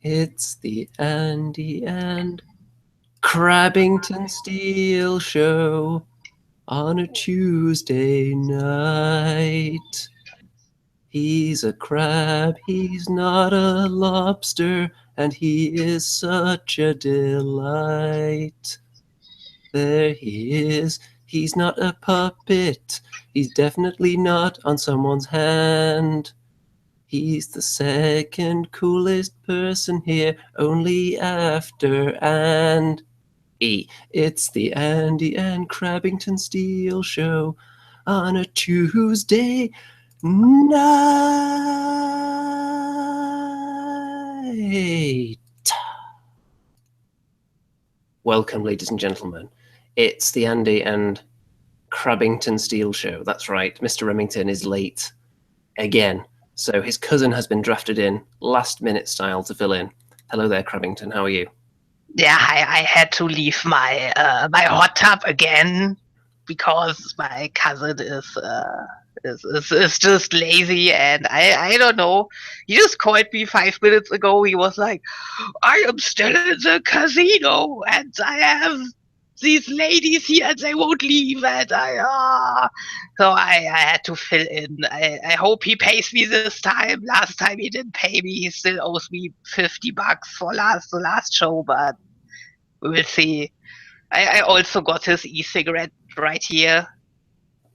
It's the Andy and Crabbington Steel Show on a Tuesday night. He's a crab, he's not a lobster, and he is such a delight. There he is, he's not a puppet, he's definitely not on someone's hand. He's the second coolest person here, only after and E. It's the Andy and Crabbington Steel Show on a Tuesday night. Welcome, ladies and gentlemen. It's the Andy and Crabbington Steel Show. That's right, Mr. Remington is late again. So his cousin has been drafted in, last-minute style, to fill in. Hello there, Crabbington. How are you? Yeah, I had to leave my my hot tub again because my cousin is just lazy, and I don't know. He just called me 5 minutes ago. He was like, "I am still in the casino, and I have these ladies here, and they won't leave." And so I had to fill in. I hope he pays me this time. Last time he didn't pay me. He still owes me $50 for the last show, but we'll see. I also got his e-cigarette right here.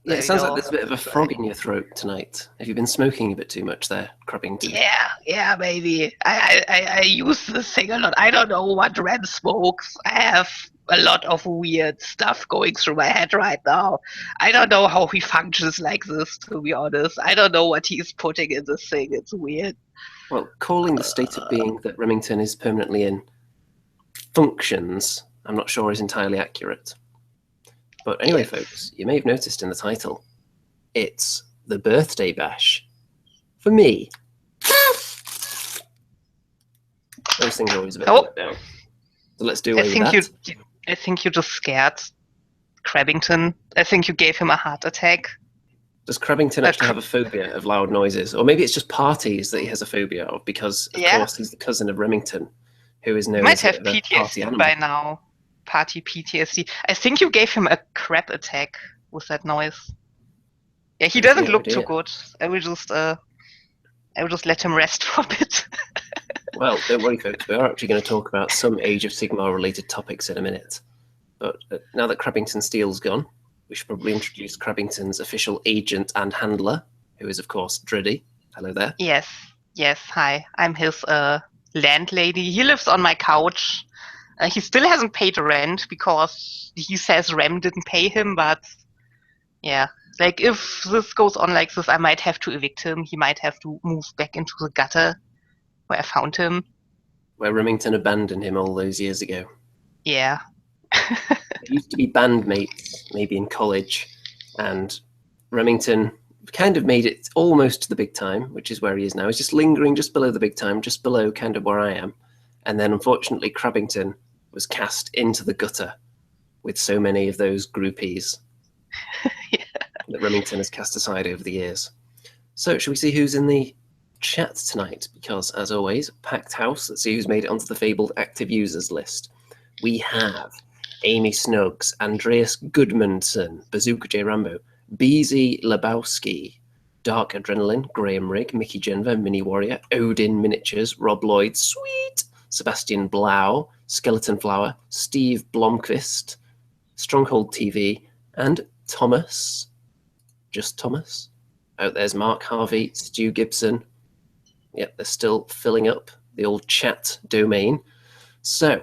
Yeah, it sounds like there's a bit of a frog in your throat tonight. Have you been smoking a bit too much there, Crabbington? Yeah, maybe. I use this thing a lot. I don't know what Rem smokes. I have a lot of weird stuff going through my head right now. I don't know how he functions like this, to be honest. I don't know what he's putting in this thing. It's weird. Well, calling the state of being that Remington is permanently in functions, I'm not sure is entirely accurate. But anyway, folks, you may have noticed in the title, it's the birthday bash. For me. Those things are always a bit let down. So let's do away with that. I think you just scared Crabbington. I think you gave him a heart attack. Does Crabbington actually have a phobia of loud noises? Or maybe it's just parties that he has a phobia of, because, of course, he's the cousin of Remington, who is known as a party animal. By now. Party PTSD. I think you gave him a crab attack with that noise. Yeah, he doesn't look too good. I will just let him rest for a bit. Well, don't worry, folks. We are actually going to talk about some Age of Sigmar-related topics in a minute. But now that Crabbington Steel's gone, we should probably introduce Crabbington's official agent and handler, who is, of course, Dready. Hello there. Yes. Hi. I'm his landlady. He lives on my couch. He still hasn't paid rent because he says Rem didn't pay him, but yeah. Like, if this goes on like this, I might have to evict him. He might have to move back into the gutter where I found him. Where Remington abandoned him all those years ago. Yeah. They used to be bandmates, maybe in college, and Remington kind of made it almost to the big time, which is where he is now. He's just lingering just below the big time, just below kind of where I am. And then, unfortunately, Crabbington was cast into the gutter with so many of those groupies that Remington has cast aside over the years. So, shall we see who's in the chat tonight? Because, as always, packed house. Let's see who's made it onto the fabled active users list. We have Amy Snuggs, Andreas Goodmanson, Bazooka J. Rambo, BZ Lebowski, Dark Adrenaline, Graham Rigg, Mickey Genver, Mini Warrior, Odin Miniatures, Rob Lloyd, Sweet, Sebastian Blau, Skeleton Flower, Steve Blomqvist, Stronghold TV, and Thomas. Just Thomas. Oh, there's Mark Harvey, Stu Gibson. Yep, they're still filling up the old chat domain. So,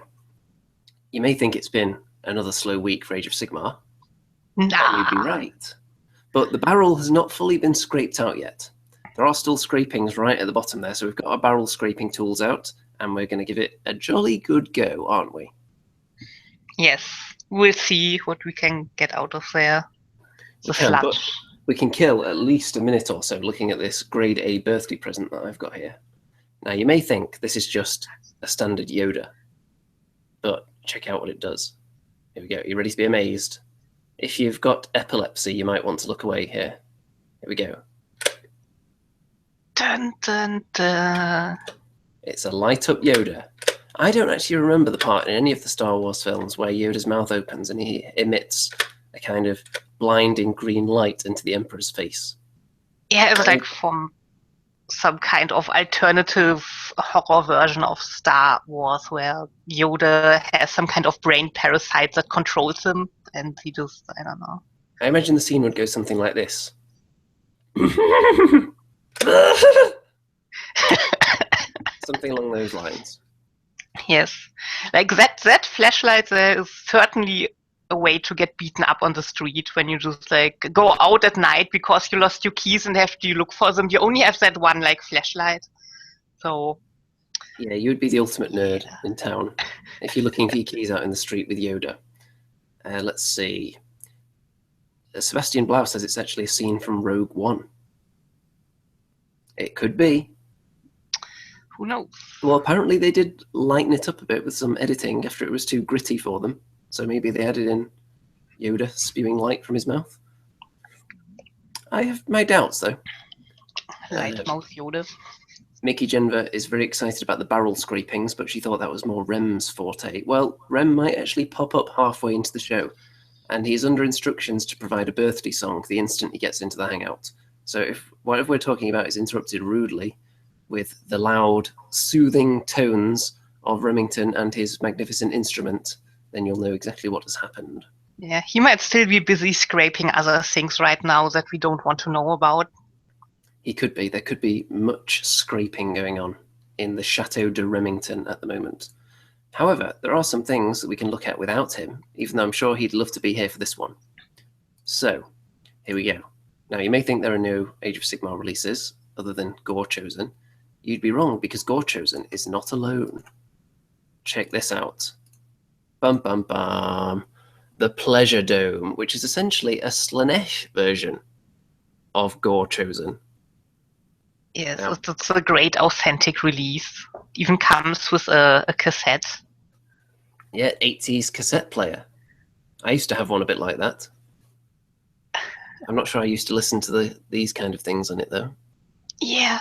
you may think it's been another slow week for Age of Sigmar. Nah. You'd be right. But the barrel has not fully been scraped out yet. There are still scrapings right at the bottom there, so we've got our barrel scraping tools out, and we're going to give it a jolly good go, aren't we? Yes, we'll see what we can get out of there. But we can kill at least a minute or so looking at this grade A birthday present that I've got here. Now, you may think this is just a standard Yoda, but check out what it does. Here we go. You ready to be amazed? If you've got epilepsy, you might want to look away here. Here we go. Dun, dun, dun. It's a light up Yoda. I don't actually remember the part in any of the Star Wars films where Yoda's mouth opens and he emits a kind of blinding green light into the Emperor's face. Yeah, it was like from some kind of alternative horror version of Star Wars where Yoda has some kind of brain parasite that controls him, and he just, I don't know. I imagine the scene would go something like this. Something along those lines. Yes, like that flashlight there is certainly a way to get beaten up on the street when you just like go out at night because you lost your keys and have to look for them. You only have that one like flashlight. So yeah, you would be the ultimate nerd in town if you're looking for your keys out in the street with Yoda. Let's see. Sebastian Blau says it's actually a scene from Rogue One. It could be. Who knows? Well, apparently they did lighten it up a bit with some editing after it was too gritty for them. So maybe they added in Yoda spewing light from his mouth. I have my doubts, though. Light mouth Yoda. Mickey Genver is very excited about the barrel scrapings, but she thought that was more Rem's forte. Well, Rem might actually pop up halfway into the show, and he's under instructions to provide a birthday song the instant he gets into the hangout. So if whatever we're talking about is interrupted rudely with the loud, soothing tones of Remington and his magnificent instrument, then you'll know exactly what has happened. Yeah, he might still be busy scraping other things right now that we don't want to know about. He could be. There could be much scraping going on in the Chateau de Remington at the moment. However, there are some things that we can look at without him, even though I'm sure he'd love to be here for this one. So, here we go. Now, you may think there are no Age of Sigmar releases other than Gore Chosen. You'd be wrong, because Gore Chosen is not alone. Check this out. Bum, bum, bum. The Pleasure Dome, which is essentially a Slanesh version of Gore Chosen. Yes, now, it's a great authentic release. Even comes with a cassette. Yeah, 80s cassette player. I used to have one a bit like that. I'm not sure I used to listen to these kind of things on it, though. Yeah.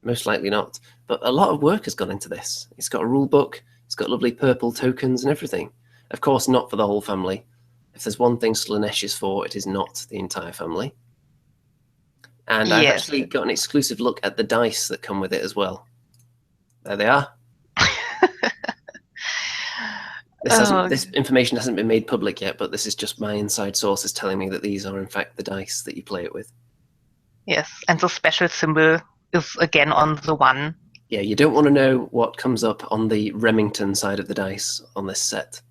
Most likely not. But a lot of work has gone into this. It's got a rule book. It's got lovely purple tokens and everything. Of course, not for the whole family. If there's one thing Slanesh is for, it is not the entire family. And yes. I've actually got an exclusive look at the dice that come with it as well. There they are. This information hasn't been made public yet, but this is just my inside sources telling me that these are in fact the dice that you play it with. Yes, and the special symbol is again on the one. Yeah, you don't want to know what comes up on the Remington side of the dice on this set.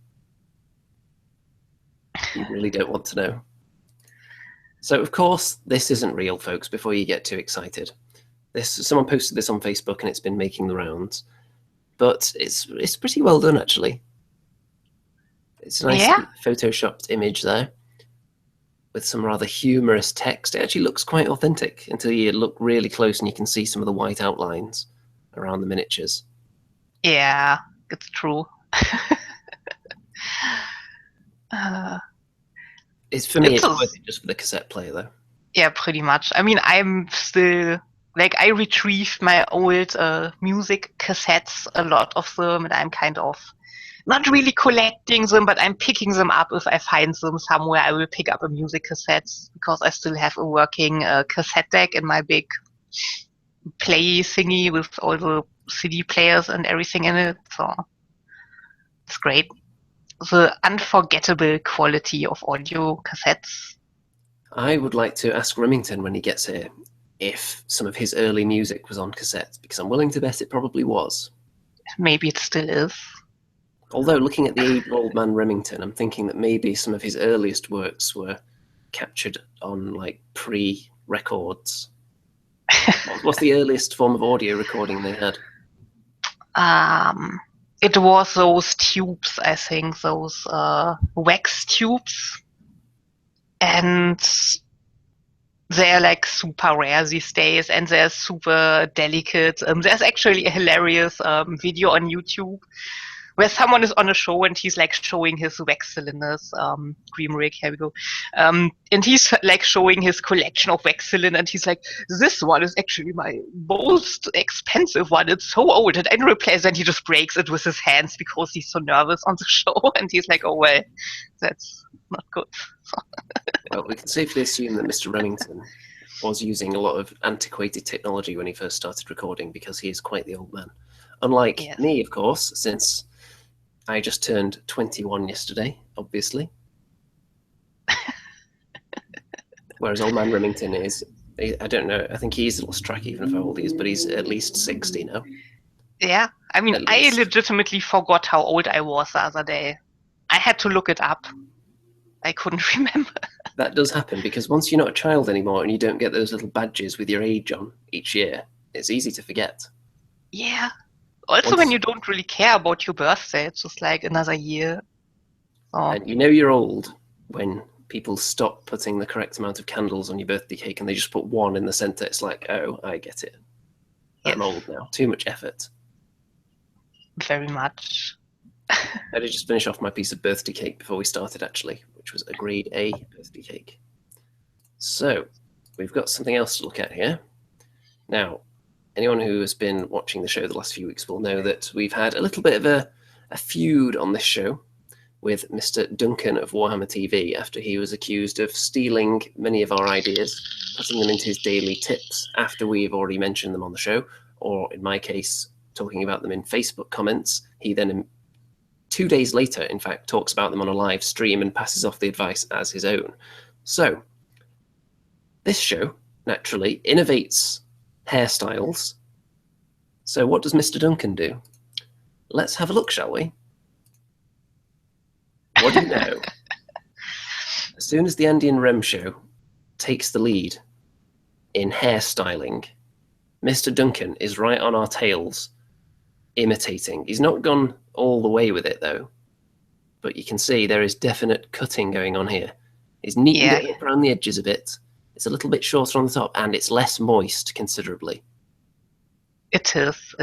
You really don't want to know. So, of course, this isn't real, folks, before you get too excited. Someone posted this on Facebook and it's been making the rounds. But it's pretty well done, actually. It's a nice photoshopped image there with some rather humorous text. It actually looks quite authentic until you look really close and you can see some of the white outlines around the miniatures. Yeah, it's true. It's worth it just for the cassette player, though. Yeah, pretty much. I mean, I'm still like I retrieved my old music cassettes, a lot of them, and I'm kind of not really collecting them, but I'm picking them up if I find them somewhere. I will pick up a music cassette because I still have a working cassette deck in my big play thingy with all the CD players and everything in it. So it's great. The unforgettable quality of audio cassettes. I would like to ask Remington when he gets here if some of his early music was on cassette, because I'm willing to bet it probably was. Maybe it still is. Although, looking at the old man Remington, I'm thinking that maybe some of his earliest works were captured on, like, pre-records. What's the earliest form of audio recording they had? It was those tubes, I think, those wax tubes. And they're, like, super rare these days, and they're super delicate. There's actually a hilarious video on YouTube where someone is on a show and he's like showing his wax cylinders. Green Rig, here we go. And he's like showing his collection of wax cylinders, and he's like, "This one is actually my most expensive one. It's so old, and I replace." And he just breaks it with his hands because he's so nervous on the show, and he's like, "Oh well, that's not good." Well, we can safely assume that Mr. Remington was using a lot of antiquated technology when he first started recording, because he is quite the old man. Unlike me, of course, since I just turned 21 yesterday, obviously. Whereas old man Remington is, I don't know, I think he's lost track even of how old he is, but he's at least 60 now. Yeah, I mean, I legitimately forgot how old I was the other day. I had to look it up. I couldn't remember. That does happen, because once you're not a child anymore and you don't get those little badges with your age on each year, it's easy to forget. Yeah. Also, when you don't really care about your birthday, it's just like another year. Oh. And you know you're old when people stop putting the correct amount of candles on your birthday cake and they just put one in the center. It's like, oh, I get it. I'm old now. Too much effort. Very much. I did just finish off my piece of birthday cake before we started, actually, which was a grade A birthday cake. So we've got something else to look at here. Now, anyone who has been watching the show the last few weeks will know that we've had a little bit of a feud on this show with Mr. Duncan of Warhammer TV after he was accused of stealing many of our ideas, putting them into his daily tips after we've already mentioned them on the show, or in my case, talking about them in Facebook comments. He then, 2 days later, in fact, talks about them on a live stream and passes off the advice as his own. So, this show, naturally, innovates hairstyles. So what does Mr. Duncan do? Let's have a look, shall we? What do you know? As soon as the Andy and Rem show takes the lead in hairstyling, Mr. Duncan is right on our tails, imitating. He's not gone all the way with it, though. But you can see there is definite cutting going on here. He's neatened it up around the edges a bit. It's a little bit shorter on the top, and it's less moist considerably. It is.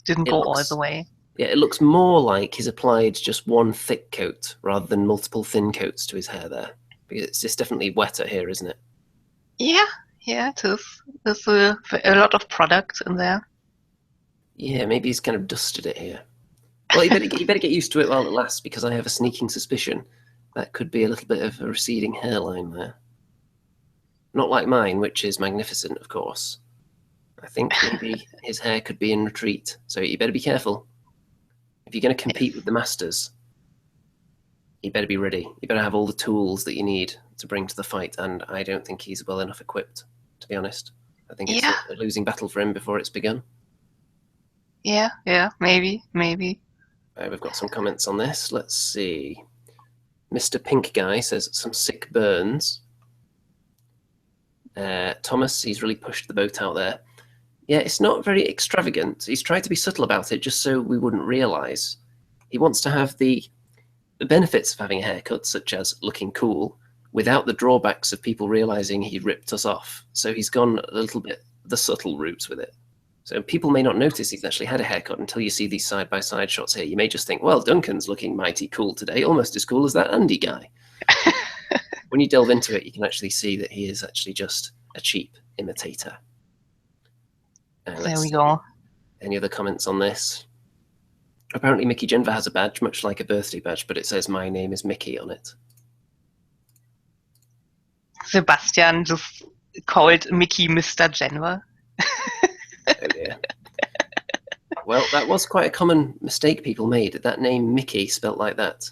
Didn't go all the way. Yeah, it looks more like he's applied just one thick coat rather than multiple thin coats to his hair there. Because it's just definitely wetter here, isn't it? Yeah, it is. There's a lot of product in there. Yeah, maybe he's kind of dusted it here. Well, you better get used to it while it lasts, because I have a sneaking suspicion that could be a little bit of a receding hairline there. Not like mine, which is magnificent, of course. I think maybe his hair could be in retreat, so you better be careful. If you're going to compete with the masters, you better be ready. You better have all the tools that you need to bring to the fight, and I don't think he's well enough equipped, to be honest. I think it's a losing battle for him before it's begun. Yeah, maybe. We've got some comments on this. Let's see. Mr. Pink Guy says, some sick burns. Thomas, he's really pushed the boat out there. Yeah, it's not very extravagant. He's tried to be subtle about it just so we wouldn't realise. He wants to have the benefits of having a haircut, such as looking cool, without the drawbacks of people realising he ripped us off. So he's gone a little bit the subtle route with it. So people may not notice he's actually had a haircut until you see these side-by-side shots here. You may just think, well, Duncan's looking mighty cool today, almost as cool as that Andy guy. When you delve into it, you can actually see that he is actually just a cheap imitator. There we go. Any other comments on this? Apparently Mickey Genva has a badge, much like a birthday badge, but it says my name is Mickey on it. Sebastian just called Mickey Mr. Genva. Oh dear. Well, that was quite a common mistake people made. That name Mickey spelt like that.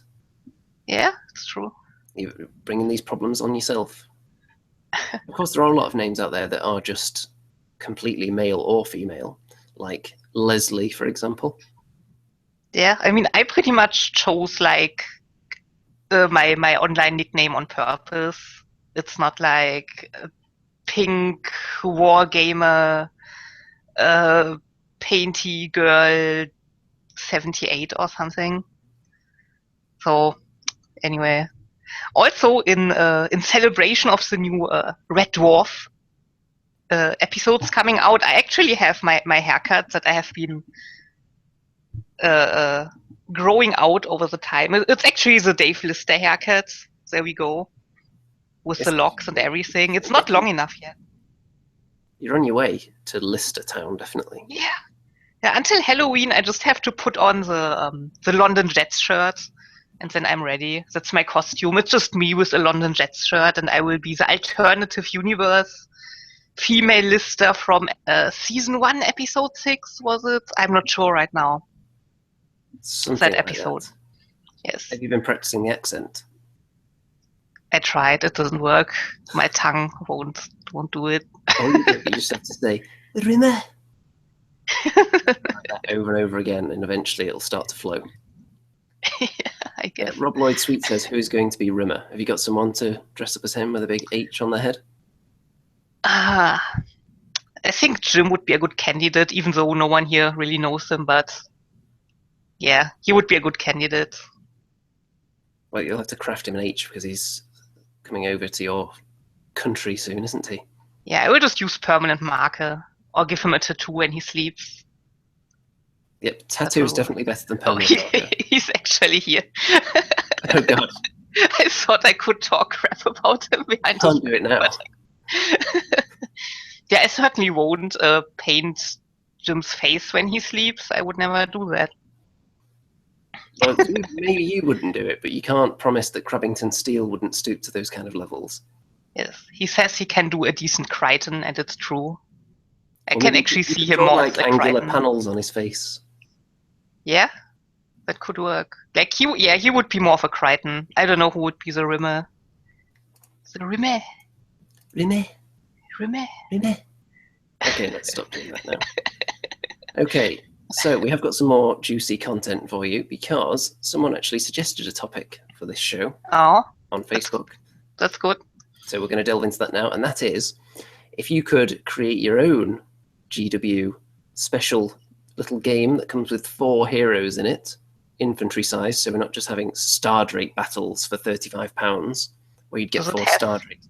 Yeah, it's true. You're bringing these problems on yourself. Of course, there are a lot of names out there that are just completely male or female, like Leslie, for example. Yeah, I mean, I pretty much chose like my online nickname on purpose. It's not like Pink Wargamer, Painty Girl 78 or something. So anyway, also in celebration of the new Red Dwarf episodes coming out, I actually have my haircut that I have been growing out over the time. It's actually the Dave Lister haircut. There we go. With the locks and everything. It's not long enough yet. You're on your way to Lister Town, definitely. Yeah. Until Halloween, I just have to put on the London Jets shirt, and then I'm ready. That's my costume. It's just me with a London Jets shirt, and I will be the alternative universe female Lister from season 1, episode 6, was it? I'm not sure right now. Something that like episode. that. Yes. Have you been practicing the accent? I tried. It doesn't work. My tongue won't do it. Oh, you just have to say Rimmer like that over and over again, and eventually it'll start to flow. Yeah, I guess. Rob Lloyd Sweet says, "Who's going to be Rimmer? Have you got someone to dress up as him with a big H on their head?" I think Jim would be a good candidate, even though no one here really knows him. But yeah, he would be a good candidate. Well, you'll have to craft him an H because he's coming over to your country soon, isn't he? Yeah, I will just use permanent marker or give him a tattoo when he sleeps. Yep, tattoo is definitely better than permanent marker. He's actually here. Oh god. I thought I could talk crap about him behind I can't do it now. Yeah, I certainly won't paint Jim's face when he sleeps. I would never do that. Well, maybe you wouldn't do it, but you can't promise that Crabbington Steel wouldn't stoop to those kind of levels. Yes, he says he can do a decent Crichton, and it's true. I can actually see him more more like as a angular Crichton. panels on his face. Yeah, that could work. Like he would be more of a Crichton. I don't know who would be the Rimmer. The Rimmer. Rimmer. Rimmer. Rimmer. Okay, let's stop doing that now. Okay, so we have got some more juicy content for you because someone actually suggested a topic for this show on Facebook. That's good. So we're going to delve into that now, and that is if you could create your own GW special little game that comes with 4 heroes in it, infantry size, so we're not just having Star Drake battles for £35 where you'd get 4 Star Drakes.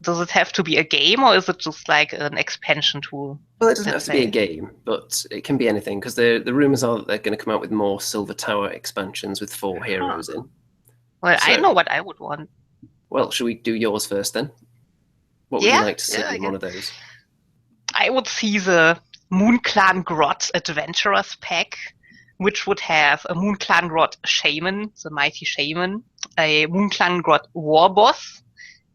Does it have to be a game, or is it just like an expansion tool? Well, it doesn't have to be a game, but it can be anything, because the rumours are that they're going to come out with more Silver Tower expansions with 4 heroes in. Well, I know what I would want. Well, should we do yours first then? What would you like to see in one of those? I would see the Moon Clan Grot Adventurers pack, which would have a Moon Clan Grot Shaman, the mighty Shaman, a Moon Clan Grot War Boss,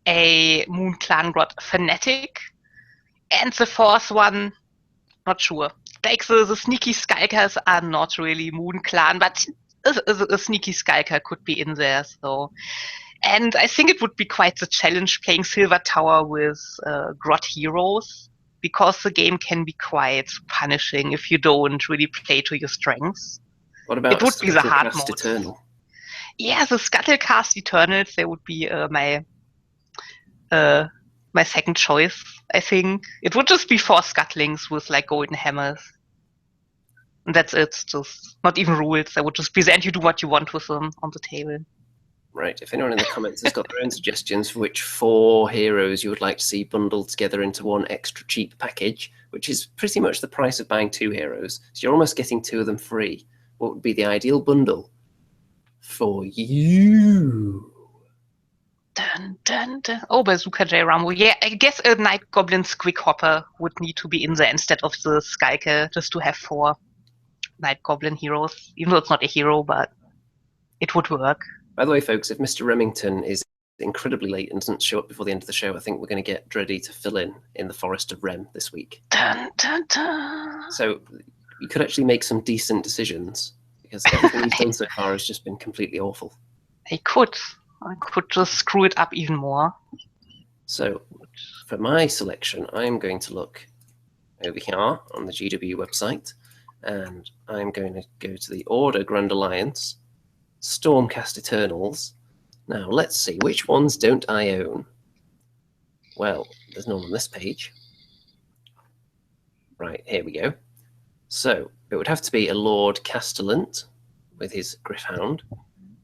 a Moon Clan Grot Fanatic, and the 4th one, not sure. Like the sneaky Skulkers are not really Moon Clan, but a sneaky Skulker could be in there. And I think it would be quite the challenge playing Silver Tower with Grot heroes, because the game can be quite punishing if you don't really play to your strengths. What about it would be the hard mode? Eternal? Yeah, the Scuttlecast Eternals, they would be my second choice, I think. It would just be 4 Scuttlings with like golden hammers. And that's it. Just not even rules. I would just present you do what you want with them on the table. Right. If anyone in the comments has got their own suggestions for which 4 heroes you would like to see bundled together into one extra cheap package, which is pretty much the price of buying 2 heroes, so you're almost getting 2 of them free, what would be the ideal bundle for you? Dun, dun, dun. Oh, Bazooka J. Rambo. Yeah, I guess a Night Goblin Squig Hopper would need to be in there instead of the Skulker, just to have 4 Night Goblin heroes. Even though it's not a hero, but it would work. By the way, folks, if Mr. Remington is incredibly late and doesn't show up before the end of the show, I think we're going to get Dready to fill in the Forest of Rem this week. Dun, dun, dun. So you could actually make some decent decisions, because everything he's done so far has just been completely awful. I could just screw it up even more. So for my selection, I'm going to look over here on the GW website, and I'm going to go to the Order Grand Alliance, Stormcast Eternals. Now, let's see, which ones don't I own? Well, there's none on this page. Right, here we go. So, it would have to be a Lord Castellant with his Gryph-hound.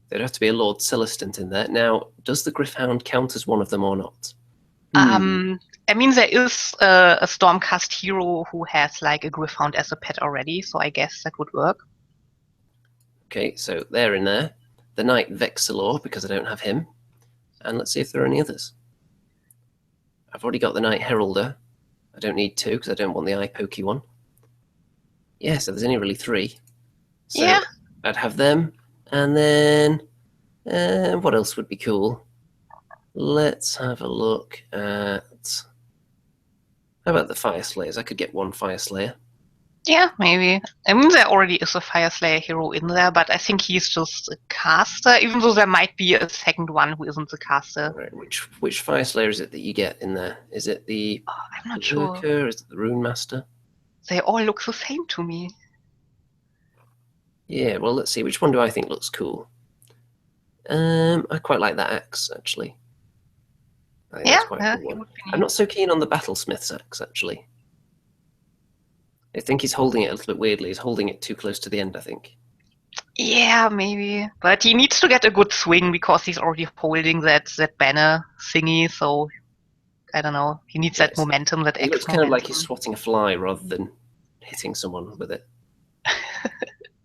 There'd have to be a Lord Celestant in there. Now, does the Gryph-hound count as one of them or not? I mean, there is a Stormcast hero who has like a Gryph-hound as a pet already, so I guess that would work. Okay, so they're in there. The Knight Vexilor, because I don't have him. And let's see if there are any others. I've already got the Knight Heralder. I don't need 2 because I don't want the eye pokey one. Yeah, so there's only really 3. So Yeah. I'd have them. And then what else would be cool? Let's have a look at... How about the Fire Slayers? I could get 1 Fire Slayer. Yeah, maybe. I mean, there already is a Fire Slayer hero in there, but I think he's just a caster, even though there might be a second one who isn't a caster. Right, which Fire Slayer is it that you get in there? Is it the I'm not sure. Berserker? Is it the Rune Master? They all look the same to me. Yeah, well, let's see. Which one do I think looks cool? I quite like that axe, actually. I think that's quite a cool one. I'm not so keen on the Battlesmith's axe, actually. I think he's holding it a little bit weirdly. He's holding it too close to the end, I think. Yeah, maybe. But he needs to get a good swing because he's already holding that banner thingy, so I don't know. He needs that momentum, that It looks kind of like he's swatting a fly rather than hitting someone with it.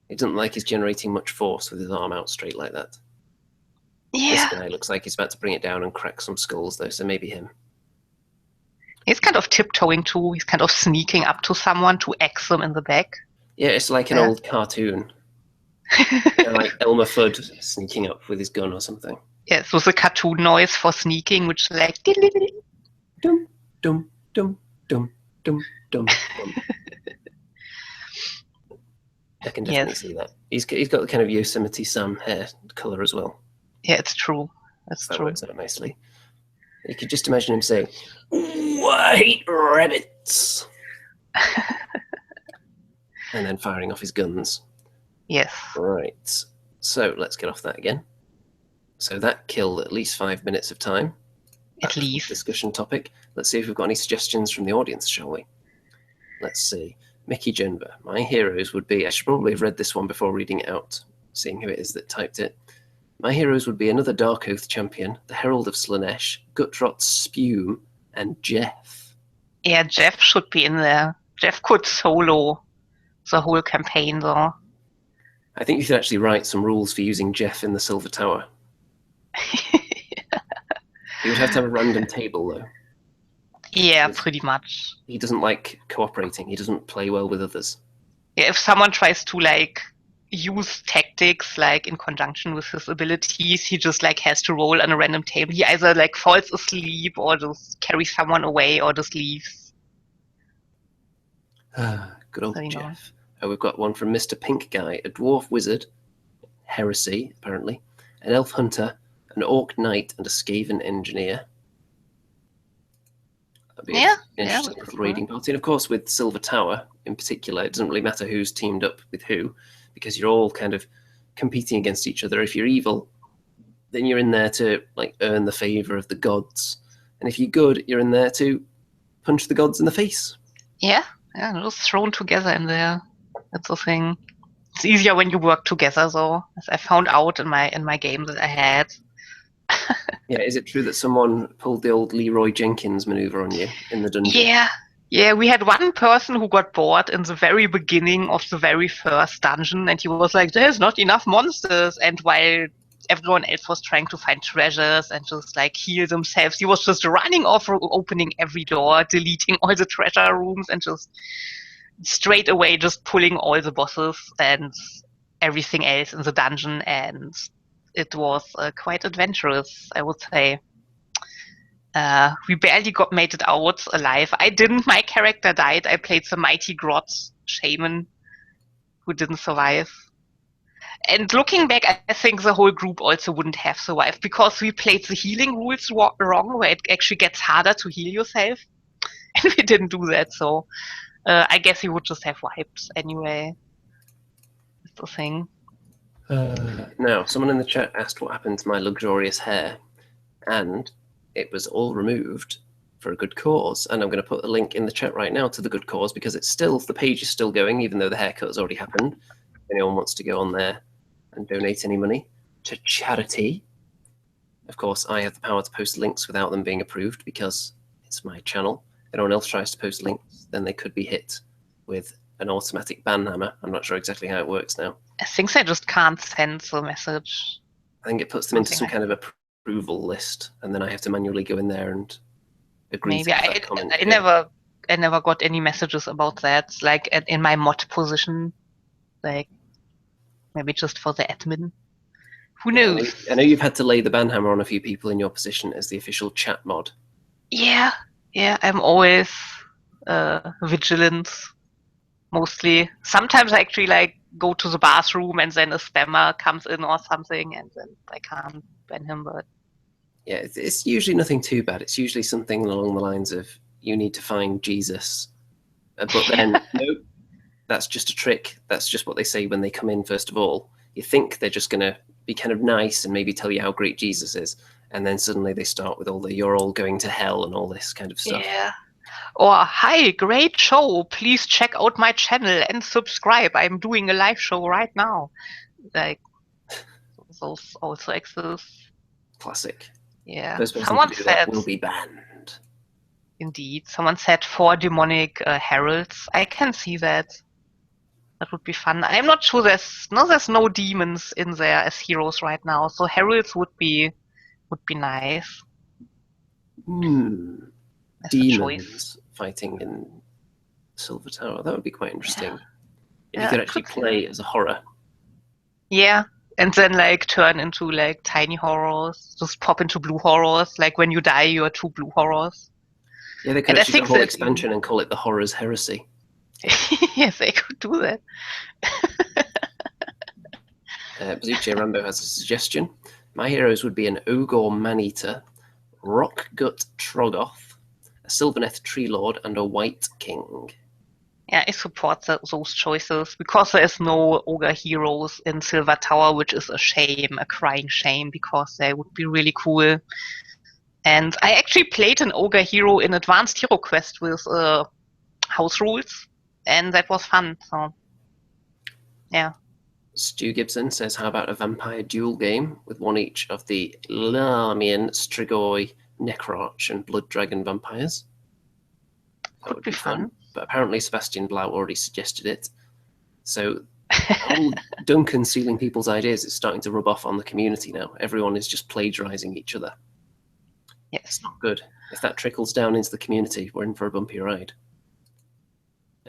It doesn't like he's generating much force with his arm out straight like that. Yeah. This guy looks like he's about to bring it down and crack some skulls, though, so maybe him. He's kind of tiptoeing too. He's kind of sneaking up to someone to axe them in the back. Yeah, it's like an old cartoon. Like Elmer Fudd sneaking up with his gun or something. Yes, with a cartoon noise for sneaking, which is like... Dum, dum, dum, dum, dum, dum, dum. I can definitely see that. He's got the kind of Yosemite Sam hair colour as well. Yeah, it's true. That's that true. Works out nicely. You could just imagine him saying, "White rabbits," and then firing off his guns. Yes. Right. So let's get off that again. So that killed at least 5 minutes of time. At least. Discussion topic. Let's see if we've got any suggestions from the audience, shall we? Let's see. Mickey Jenver. My heroes would be... I should probably have read this one before reading it out, seeing who it is that typed it. My heroes would be another Dark Oath champion, the Herald of Slanesh, Gutrot Spume, and Jeff. Yeah, Jeff should be in there. Jeff could solo the whole campaign, though. I think you could actually write some rules for using Jeff in the Silver Tower. You would have to have a random table, though. Yeah, pretty much. He doesn't like cooperating. He doesn't play well with others. Yeah, if someone tries to, like, use tactics, like, in conjunction with his abilities, he just, like, has to roll on a random table. He either, like, falls asleep or just carries someone away or just leaves. Good old Jeff. Oh, we've got one from Mr. Pink Guy, a dwarf wizard, heresy, apparently, an elf hunter, an orc knight, and a Skaven engineer. That'd be an interesting little raiding party. And of course, with Silver Tower in particular, it doesn't really matter who's teamed up with who, because you're all kind of competing against each other. If you're evil, then you're in there to like earn the favor of the gods, and if you're good, you're in there to punch the gods in the face. Yeah, just thrown together in there. That's the thing. It's easier when you work together, though, as I found out in my game that I had. Yeah, is it true that someone pulled the old Leroy Jenkins maneuver on you in the dungeon? Yeah, we had one person who got bored in the very beginning of the very first dungeon, and he was like, "There's not enough monsters," and while everyone else was trying to find treasures and just like heal themselves, he was just running off, opening every door, deleting all the treasure rooms, and just straight away just pulling all the bosses and everything else in the dungeon, and it was quite adventurous, I would say. We barely made it out alive. I didn't. My character died. I played the Mighty Grot Shaman who didn't survive. And looking back, I think the whole group also wouldn't have survived because we played the healing rules wrong, where it actually gets harder to heal yourself. And we didn't do that, so I guess he would just have wiped anyway. That's the thing. Now, someone in the chat asked what happened to my luxurious hair, and it was all removed for a good cause. And I'm going to put a link in the chat right now to the good cause because it's still, the page is still going, even though the haircut has already happened. If anyone wants to go on there and donate any money to charity. Of course, I have the power to post links without them being approved because it's my channel. If anyone else tries to post links, then they could be hit with an automatic ban hammer. I'm not sure exactly how it works now. I think they just can't send the message. I think it puts them into Something some kind of approval list, and then I have to manually go in there and agree Maybe to that comment. I never got any messages about that. Like in my mod position, like maybe just for the admin. Who knows? I know you've had to lay the banhammer on a few people in your position as the official chat mod. Yeah, I'm always vigilant. Mostly. Sometimes I actually like go to the bathroom and then a spammer comes in or something, and then I can't ban him. But yeah, it's usually nothing too bad. It's usually something along the lines of you need to find Jesus, but then nope, that's just a trick. That's just what they say when they come in. First of all, you think they're just going to be kind of nice and maybe tell you how great Jesus is, and then suddenly they start with all the "you're all going to hell" and all this kind of stuff. Yeah. Or, hi, great show. Please check out my channel and subscribe. I'm doing a live show right now. Like, those also exist. Classic. Yeah. First person Someone to do said, that will be banned. Indeed. Someone said 4 demonic heralds. I can see that. That would be fun. I'm not sure there's no demons in there as heroes right now, so heralds would be nice. As a choice. Demons fighting in Silver Tower. That would be quite interesting. If Yeah, you could actually play as a horror. Yeah, and then like turn into like tiny horrors. Just pop into blue horrors. Like when you die, you are 2 blue horrors. Yeah, they could And I actually do think a whole that expansion and call it the Horrors Heresy. yes, they could do that. Bazuche Rambo has a suggestion. My heroes would be an Ogre Man-Eater, Rockgut Troggoth, a Sylvaneth Tree Lord, and a White King. Yeah, I support those choices because there is no ogre heroes in Silver Tower, which is a shame, a crying shame, because they would be really cool. And I actually played an ogre hero in Advanced Hero Quest with house rules, and that was fun. So, yeah. Stu Gibson says, how about a vampire duel game with one each of the Lamian, Strigoi, Necroarch, and Blood Dragon vampires? That would be fun. But apparently Sebastian Blau already suggested it. So Duncan stealing people's ideas is starting to rub off on the community now. Everyone is just plagiarizing each other. Yes. It's not good. If that trickles down into the community, we're in for a bumpy ride.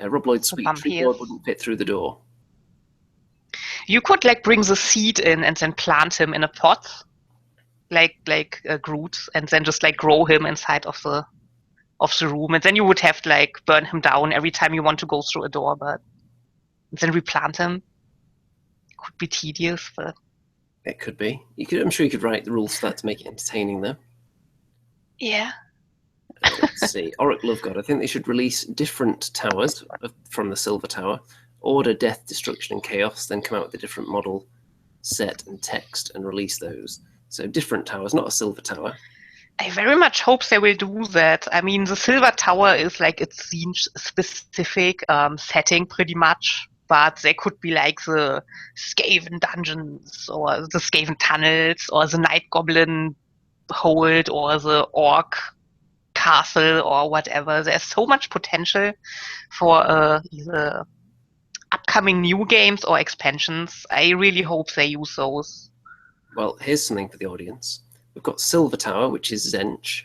Rob Lloyd's sweet tree lord wouldn't fit through the door. You could like bring the seed in and then plant him in a pot, like Groot, and then just like grow him inside of the room, and then you would have to like burn him down every time you want to go through a door, but then replant him. Could be tedious, but it could be. I'm sure you could write the rules for that to make it entertaining, though. Yeah. Let's see. Auric Lovegod. I think they should release different towers from the Silver Tower. Order, Death, Destruction, and Chaos, then come out with a different model set and text and release those. So different towers, not a Silver Tower. I very much hope they will do that. I mean, the Silver Tower is like its scene-specific setting pretty much, but they could be like the Skaven dungeons or the Skaven tunnels or the Night Goblin hold or the Orc castle or whatever. There's so much potential for either upcoming new games or expansions. I really hope they use those. Well, here's something for the audience. We've got Silver Tower, which is Zench.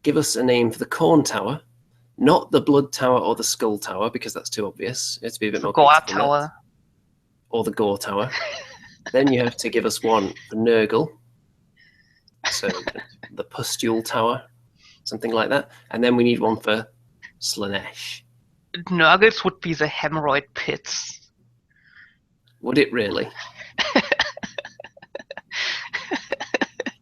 Give us a name for the Corn Tower, not the Blood Tower or the Skull Tower, because that's too obvious. It's to be a bit more Gore Tower. Or the Gore Tower. Then you have to give us one for Nurgle. So the Pustule Tower, something like that. And then we need one for Slanesh. Nurgles would be the hemorrhoid pits. Would it really?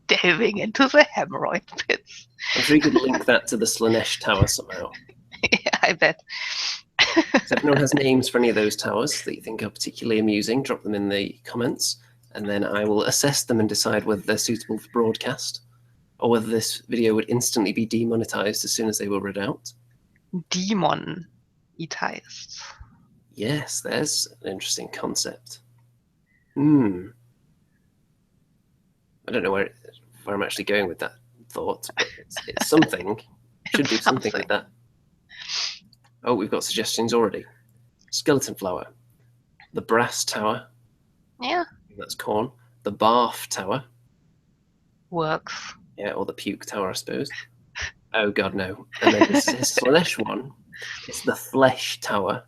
Delving into the hemorrhoid pits. I'm sure you could link that to the Slanesh Tower somehow. Yeah, I bet. If everyone has names for any of those towers that you think are particularly amusing, drop them in the comments, and then I will assess them and decide whether they're suitable for broadcast, or whether this video would instantly be demonetized as soon as they were read out. Demonetized. Yes, there's an interesting concept. I don't know where I'm actually going with that thought, but it's something. Should do something like that. Oh, we've got suggestions already. Skeleton Flower, the Brass Tower, Yeah, That's Corn. The Barf Tower. works. Yeah, or the Puke Tower, I suppose. Oh god, no. And then this Slaanesh one. It's the Flesh Tower.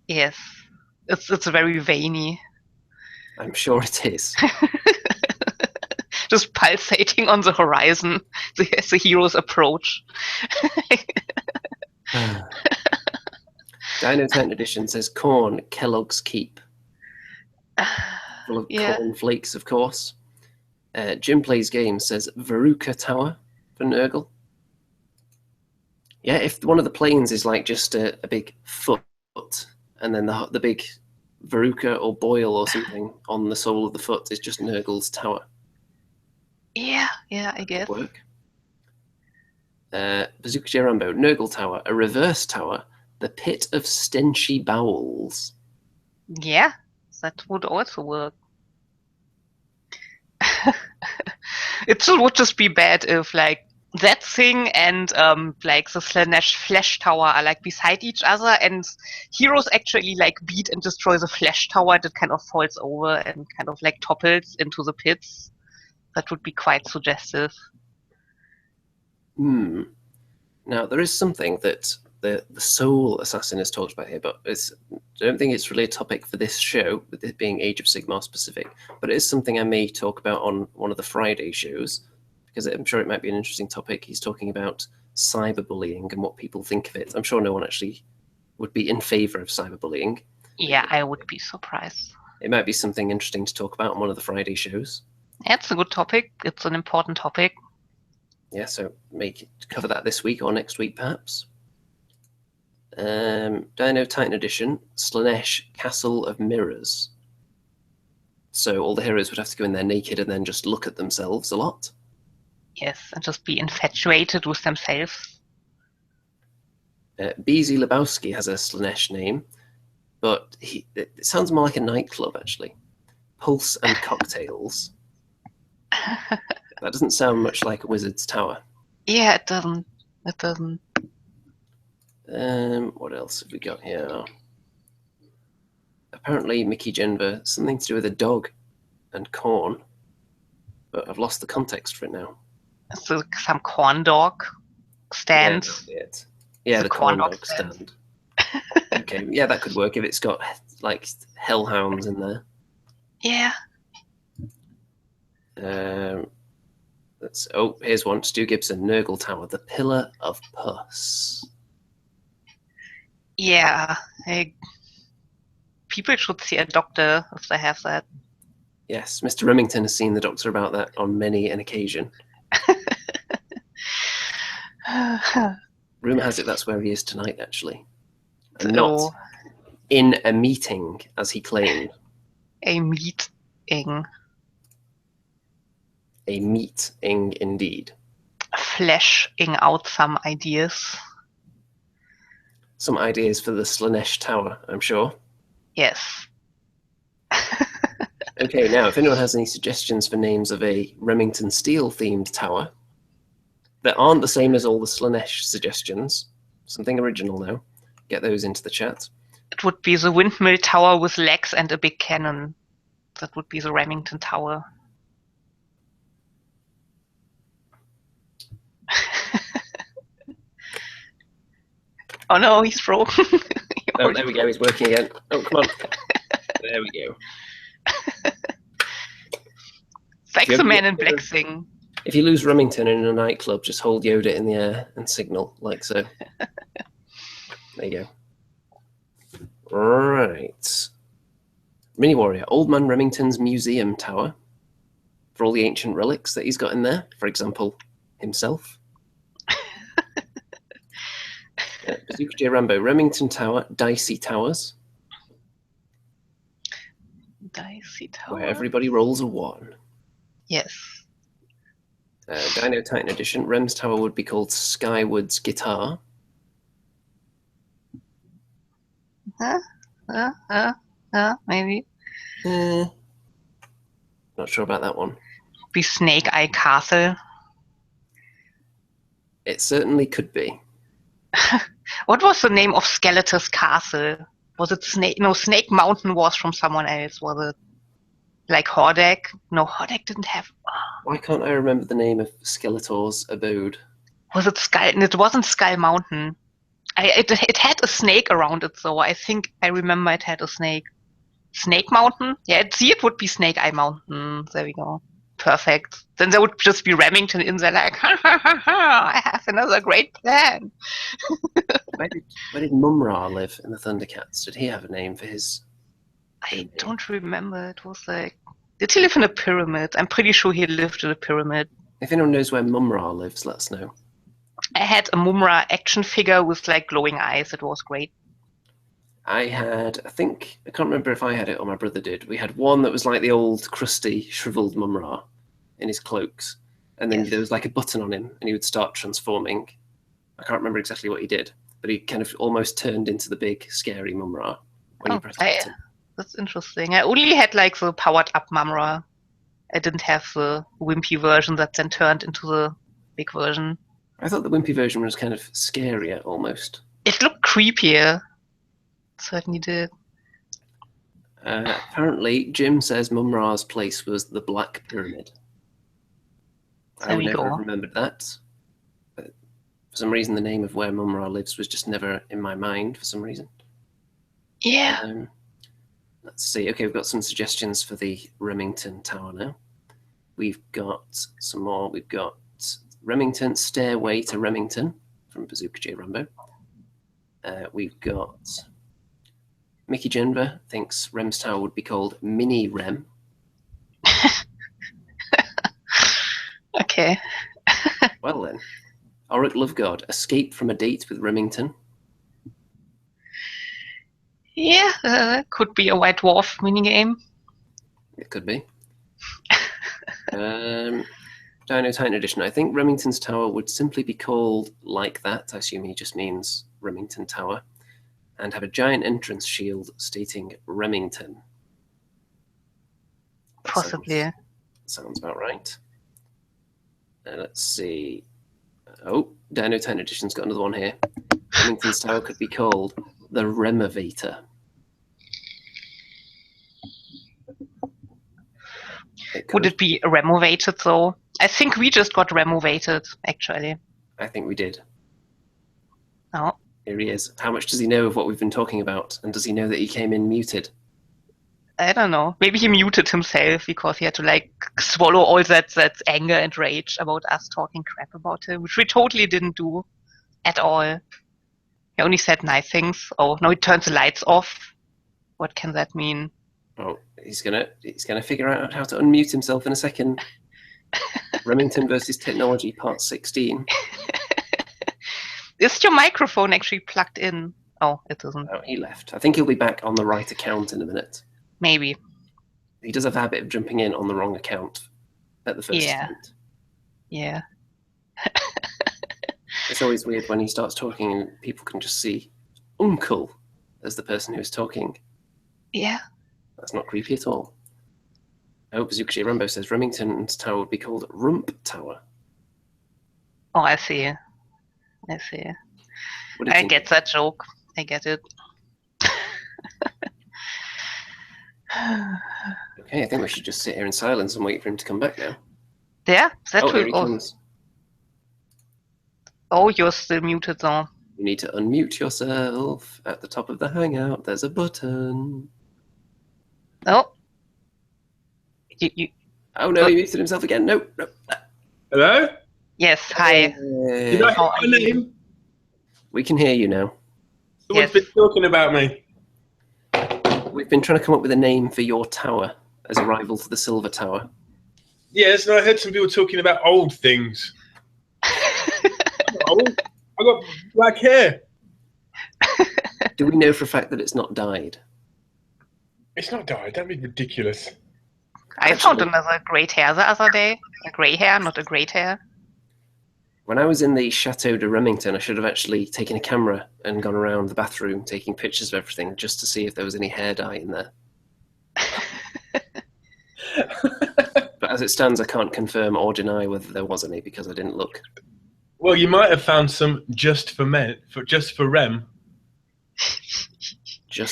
Yes, it's very veiny. I'm sure it is. Just pulsating on the horizon as the heroes approach. Dino Titan Edition says Corn, Kellogg's Keep. Full of Yeah. corn flakes, of course. Jim Plays Games says Veruca Tower for Nurgle. Yeah, if one of the planes is like just a big foot, and then the big Veruca or boil or something on the sole of the foot is just Nurgle's tower. Yeah, I guess. Work. Bazooka J. Rambo, Nurgle Tower, a reverse tower, the Pit of Stenchy Bowels. Yeah, that would also work. It would just be bad if like that thing and like the Slaanesh Flesh Tower are like beside each other, and heroes actually like beat and destroy the Flesh Tower that kind of falls over and kind of like topples into the pits. That would be quite suggestive. Now, there is something that the Soul Assassin has talked about here, but I don't think it's really a topic for this show, with it being Age of Sigmar specific, but it is something I may talk about on one of the Friday shows, because I'm sure it might be an interesting topic. He's talking about cyberbullying and what people think of it. I'm sure no one actually would be in favor of cyberbullying. Yeah, I would be surprised. It might be something interesting to talk about on one of the Friday shows. It's a good topic. It's an important topic. Yeah, so cover that this week or next week, perhaps. Dino Titan Edition, Slaanesh Castle of Mirrors. So all the heroes would have to go in there naked and then just look at themselves a lot. Yes, and just be infatuated with themselves. Beezy Lebowski has a Slaanesh name, but it sounds more like a nightclub, actually. Pulse and Cocktails. That doesn't sound much like a wizard's tower. Yeah, it doesn't. It doesn't. What else have we got here? Apparently, Mickey Genver, something to do with a dog and corn, but I've lost the context for it now. So some corn dog stand. Yeah, the corn dog stand. Okay, yeah, that could work if it's got like hellhounds in there. Yeah. Here's one. Stu Gibson, Nurgle Tower, the Pillar of Pus. Yeah, people should see a doctor if they have that. Yes, Mr. Remington has seen the doctor about that on many an occasion. Rumour has it that's where he is tonight, actually. And not in a meeting, as he claimed. A meeting. A meeting, indeed. Fleshing out some ideas. Some ideas for the Slaanesh Tower, I'm sure. Yes. Okay, now, if anyone has any suggestions for names of a Remington Steel-themed tower that aren't the same as all the Slaanesh suggestions, something original now, get those into the chat. It would be the windmill tower with legs and a big cannon. That would be the Remington Tower. Oh no, he's broken. Oh, there we go, he's working again. Oh, come on. There we go. Like the Man in Black thing. If you lose Remington in a nightclub, just hold Yoda in the air and signal, like so. There you go. Right. Mini Warrior, Old Man Remington's Museum Tower. For all the ancient relics that he's got in there. For example, himself. Bazooka J. Rambo, Remington Tower, Dicey Towers. Dicey Tower. Where everybody rolls a 1. Yes. Dino Titan Edition, Rem's Tower would be called Skyward's Guitar. Maybe. Not sure about that one. Be Snake Eye Castle. It certainly could be. What was the name of Skeletor's castle? Was it Snake? No, Snake Mountain was from someone else, was it? Like Hordek. No, Hordek didn't have. Why can't I remember the name of Skeletor's abode? Was it Skull? It wasn't Skull Mountain. It had a snake around it, though. I think I remember it had a snake. Snake Mountain? Yeah, it would be Snake Eye Mountain. There we go. Perfect. Then there would just be Remington in there, like, ha ha ha ha! I have another great plan. Where did Mumra live in the Thundercats? Did he have a name for his? I don't remember. It was like, did he live in a pyramid? I'm pretty sure he lived in a pyramid. If anyone knows where Mumra lives, let us know. I had a Mumra action figure with like glowing eyes. It was great. I can't remember if I had it or my brother did. We had one that was like the old crusty, shriveled Mumra in his cloaks. And then there was like a button on him and he would start transforming. I can't remember exactly what he did, but he kind of almost turned into the big, scary Mumra when you pressed the button. That's interesting. I only had like the powered up Mumra. I didn't have the wimpy version that then turned into the big version. I thought the wimpy version was kind of scarier almost. It looked creepier. It certainly did. Apparently, Jim says Mumra's place was the Black Pyramid. I would never have remembered that. But for some reason, the name of where Mumra lives was just never in my mind for some reason. Yeah. Let's see. Okay, we've got some suggestions for the Remington Tower now. We've got some more. We've got Remington, Stairway to Remington from Bazooka J. Rambo. We've got Mickey Jenver thinks Rem's Tower would be called Mini Rem. Okay. Well then. Auric Lovegod, Escape from a Date with Remington. Yeah, could be a White Dwarf minigame. It could be. Dino Titan Edition. I think Remington's Tower would simply be called like that. I assume he just means Remington Tower. And have a giant entrance shield stating Remington. Possibly. Sounds about right. Let's see. Oh, Dino Titan Edition's got another one here. Remington's Tower could be called the Removator. Would it be removated though? I think we just got removated, actually. I think we did. Oh. Here he is. How much does he know of what we've been talking about? And does he know that he came in muted? I don't know. Maybe he muted himself because he had to like swallow all that anger and rage about us talking crap about him, which we totally didn't do at all. He only said nice things. Oh, no, he turns the lights off. What can that mean? Oh, he's gonna figure out how to unmute himself in a second. Remington versus Technology, Part 16. Is your microphone actually plugged in? Oh, it isn't. Oh, he left. I think he'll be back on the right account in a minute. Maybe. He does have a habit of jumping in on the wrong account at the first attempt. Yeah. It's always weird when he starts talking and people can just see Uncle as the person who's talking. Yeah. That's not creepy at all. Oh, Bazooka J. Rambo says Remington's Tower would be called Rump Tower. Oh, I see. I get that joke. I get it. Okay, I think we should just sit here in silence and wait for him to come back now. Yeah, that here he will. comes. Oh, you're still muted though. You need to unmute yourself at the top of the Hangout. There's a button. Oh. You. Oh no, he muted himself again. No. Hello? Yes, hi. Did I hear my name? We can hear you now. Someone's been talking about me. We've been trying to come up with a name for your tower as a rival to the Silver Tower. Yes, and I heard some people talking about old things. Old? I got black hair. Do we know for a fact that it's not dyed? It's not dyed. That'd be ridiculous. I found another great hair the other day. A grey hair, not a great hair. When I was in the Chateau de Remington, I should have actually taken a camera and gone around the bathroom taking pictures of everything just to see if there was any hair dye in there. But as it stands, I can't confirm or deny whether there was any because I didn't look. Well, you might have found some just for Rem. Just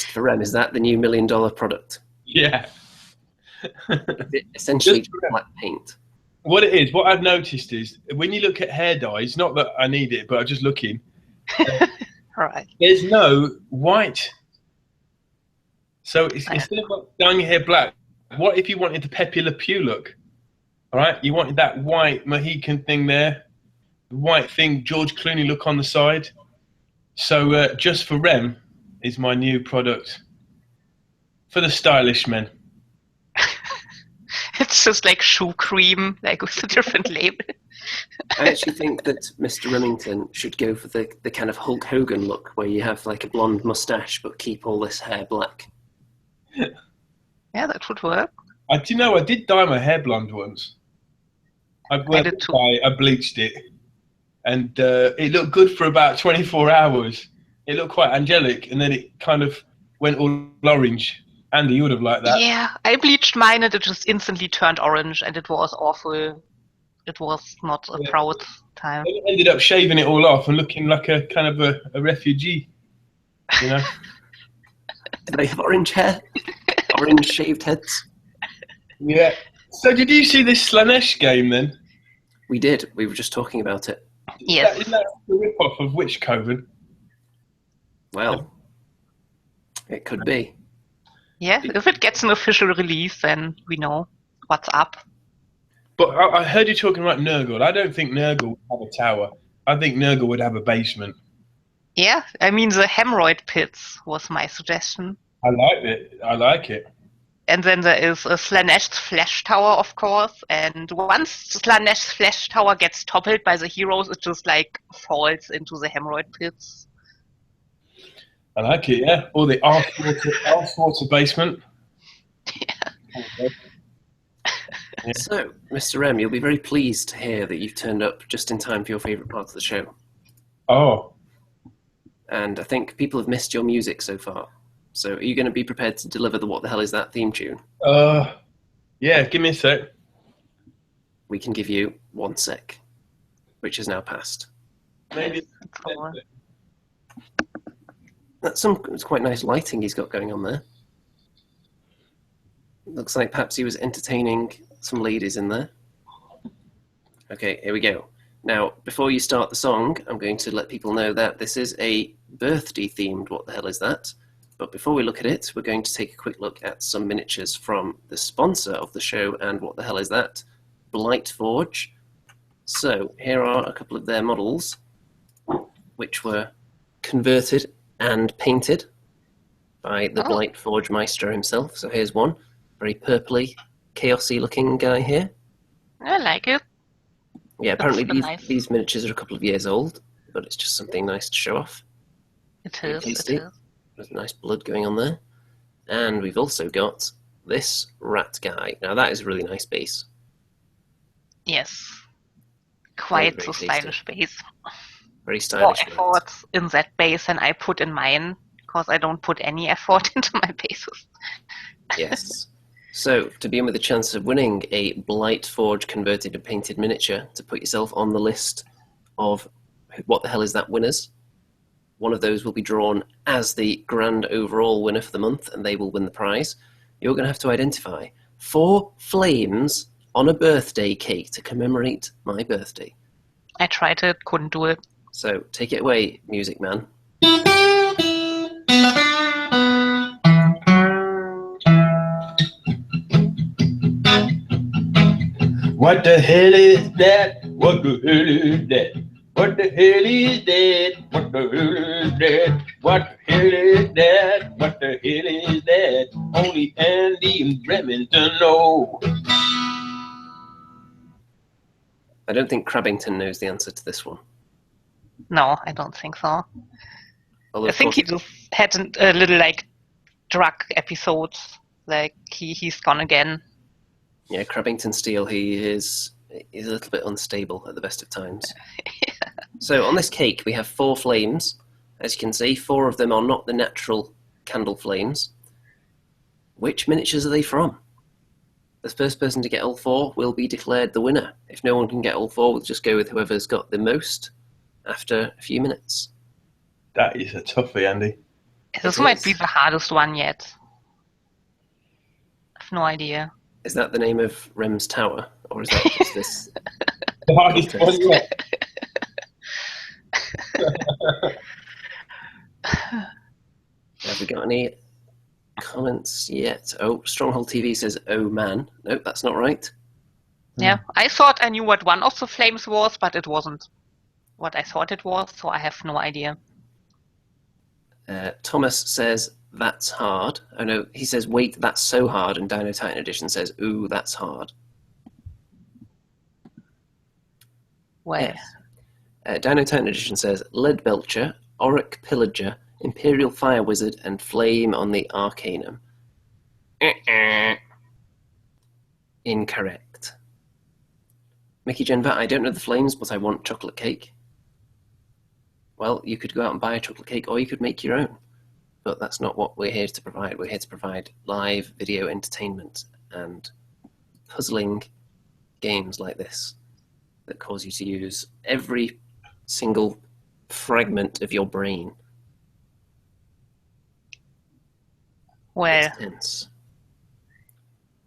for Rem. Is that the new $1 million product? Yeah. Essentially, Just- just black paint. What it is, what I've noticed is when you look at hair dyes, not that I need it, but I'm just looking. Right. There's no white. So instead of dyeing your hair black, what if you wanted the Pepe Le Pew look? All right, you wanted that white Mohican thing there, the white thing, George Clooney look on the side. So Just for Rem is my new product for the stylish men. It's just like shoe cream, like with a different label. I actually think that Mr. Remington should go for the kind of Hulk Hogan look, where you have like a blonde mustache but keep all this hair black. Yeah, that would work. I did dye my hair blonde once. I did too. bleached it, and it looked good for about 24 hours. It looked quite angelic, and then it kind of went all orange. Andy, you would have liked that. Yeah, I bleached mine and it just instantly turned orange and it was awful. It was not a proud time. I ended up shaving it all off and looking like a kind of a refugee, you know. Do they have orange hair? Orange shaved heads? Yeah. So did you see this Slanesh game then? We did. We were just talking about it. Yes. Isn't that the rip-off of Witch Coven? Well, it could be. Yeah, if it gets an official release, then we know what's up. But I heard you talking about Nurgle. I don't think Nurgle would have a tower. I think Nurgle would have a basement. Yeah, I mean the hemorrhoid pits was my suggestion. I like it. I like it. And then there is a Slanesh's Flesh Tower, of course. And once Slanesh's Flesh Tower gets toppled by the heroes, it just like falls into the hemorrhoid pits. I like it, yeah. Or the Arsewater basement. Yeah. Yeah. So, Mr. Rem, you'll be very pleased to hear that you've turned up just in time for your favourite part of the show. Oh. And I think people have missed your music so far. So are you going to be prepared to deliver the What the Hell Is That theme tune? Yeah, give me a sec. We can give you 1 sec, which has now passed. Maybe. It's quite nice lighting he's got going on there. Looks like perhaps he was entertaining some ladies in there. Okay, here we go. Now, before you start the song, I'm going to let people know that this is a birthday-themed What the Hell Is That? But before we look at it, we're going to take a quick look at some miniatures from the sponsor of the show and What the Hell Is That? Blightforge. So, here are a couple of their models, which were converted and painted by the Blightforge Maestro himself. So here's one, very purpley, chaosy looking guy here. I like it. Yeah, apparently nice. these miniatures are a couple of years old, but it's just something nice to show off. It is. Tasty. There's nice blood going on there. And we've also got this rat guy. Now that is a really nice base. Yes. Quite Very, the very stylish base. Very More stylish. effort in that base than I put in mine, because I don't put any effort into my bases. Yes. So, to begin with the chance of winning a Blightforge converted and painted miniature to put yourself on the list of What the Hell Is That winners, one of those will be drawn as the grand overall winner for the month, and they will win the prize. You're going to have to identify 4 flames on a birthday cake to commemorate my birthday. I tried it, couldn't do it. So, take it away, Music Man. What the hell is that? What the hell is that? What the hell is that? What the hell is that? What the hell is that? What the hell is that? Only Andy and Remington know. I don't think Crabbington knows the answer to this one. No, I don't think so. Although, I think he just had a little like drug episode. Like he's gone again. Yeah, Crabbington Steel, he's a little bit unstable at the best of times. Yeah. So on this cake, we have 4 flames. As you can see, 4 of them are not the natural candle flames. Which miniatures are they from? The first person to get all 4 will be declared the winner. If no one can get all 4, we'll just go with whoever's got the most after a few minutes. That is a toughie, Andy. This might be the hardest one yet. I've no idea. Is that the name of Rem's tower, or is that just this? The hardest one yet. Have we got any comments yet? Oh, Stronghold TV says, "Oh man." Nope, that's not right. Yeah, I thought I knew what one of the flames was, but it wasn't what I thought it was, so I have no idea. Thomas says, "That's hard." Oh no, he says, "Wait, that's so hard." And Dino Titan Edition says, "Ooh, that's hard." Well, yes. Dino Titan Edition says, "Lead Belcher, Auric Pillager, Imperial Fire Wizard, and Flame on the Arcanum." Incorrect. Mickey Genvat, I don't know the flames, but I want chocolate cake. Well, you could go out and buy a chocolate cake, or you could make your own. But that's not what we're here to provide. We're here to provide live video entertainment and puzzling games like this that cause you to use every single fragment of your brain. well, It's tense.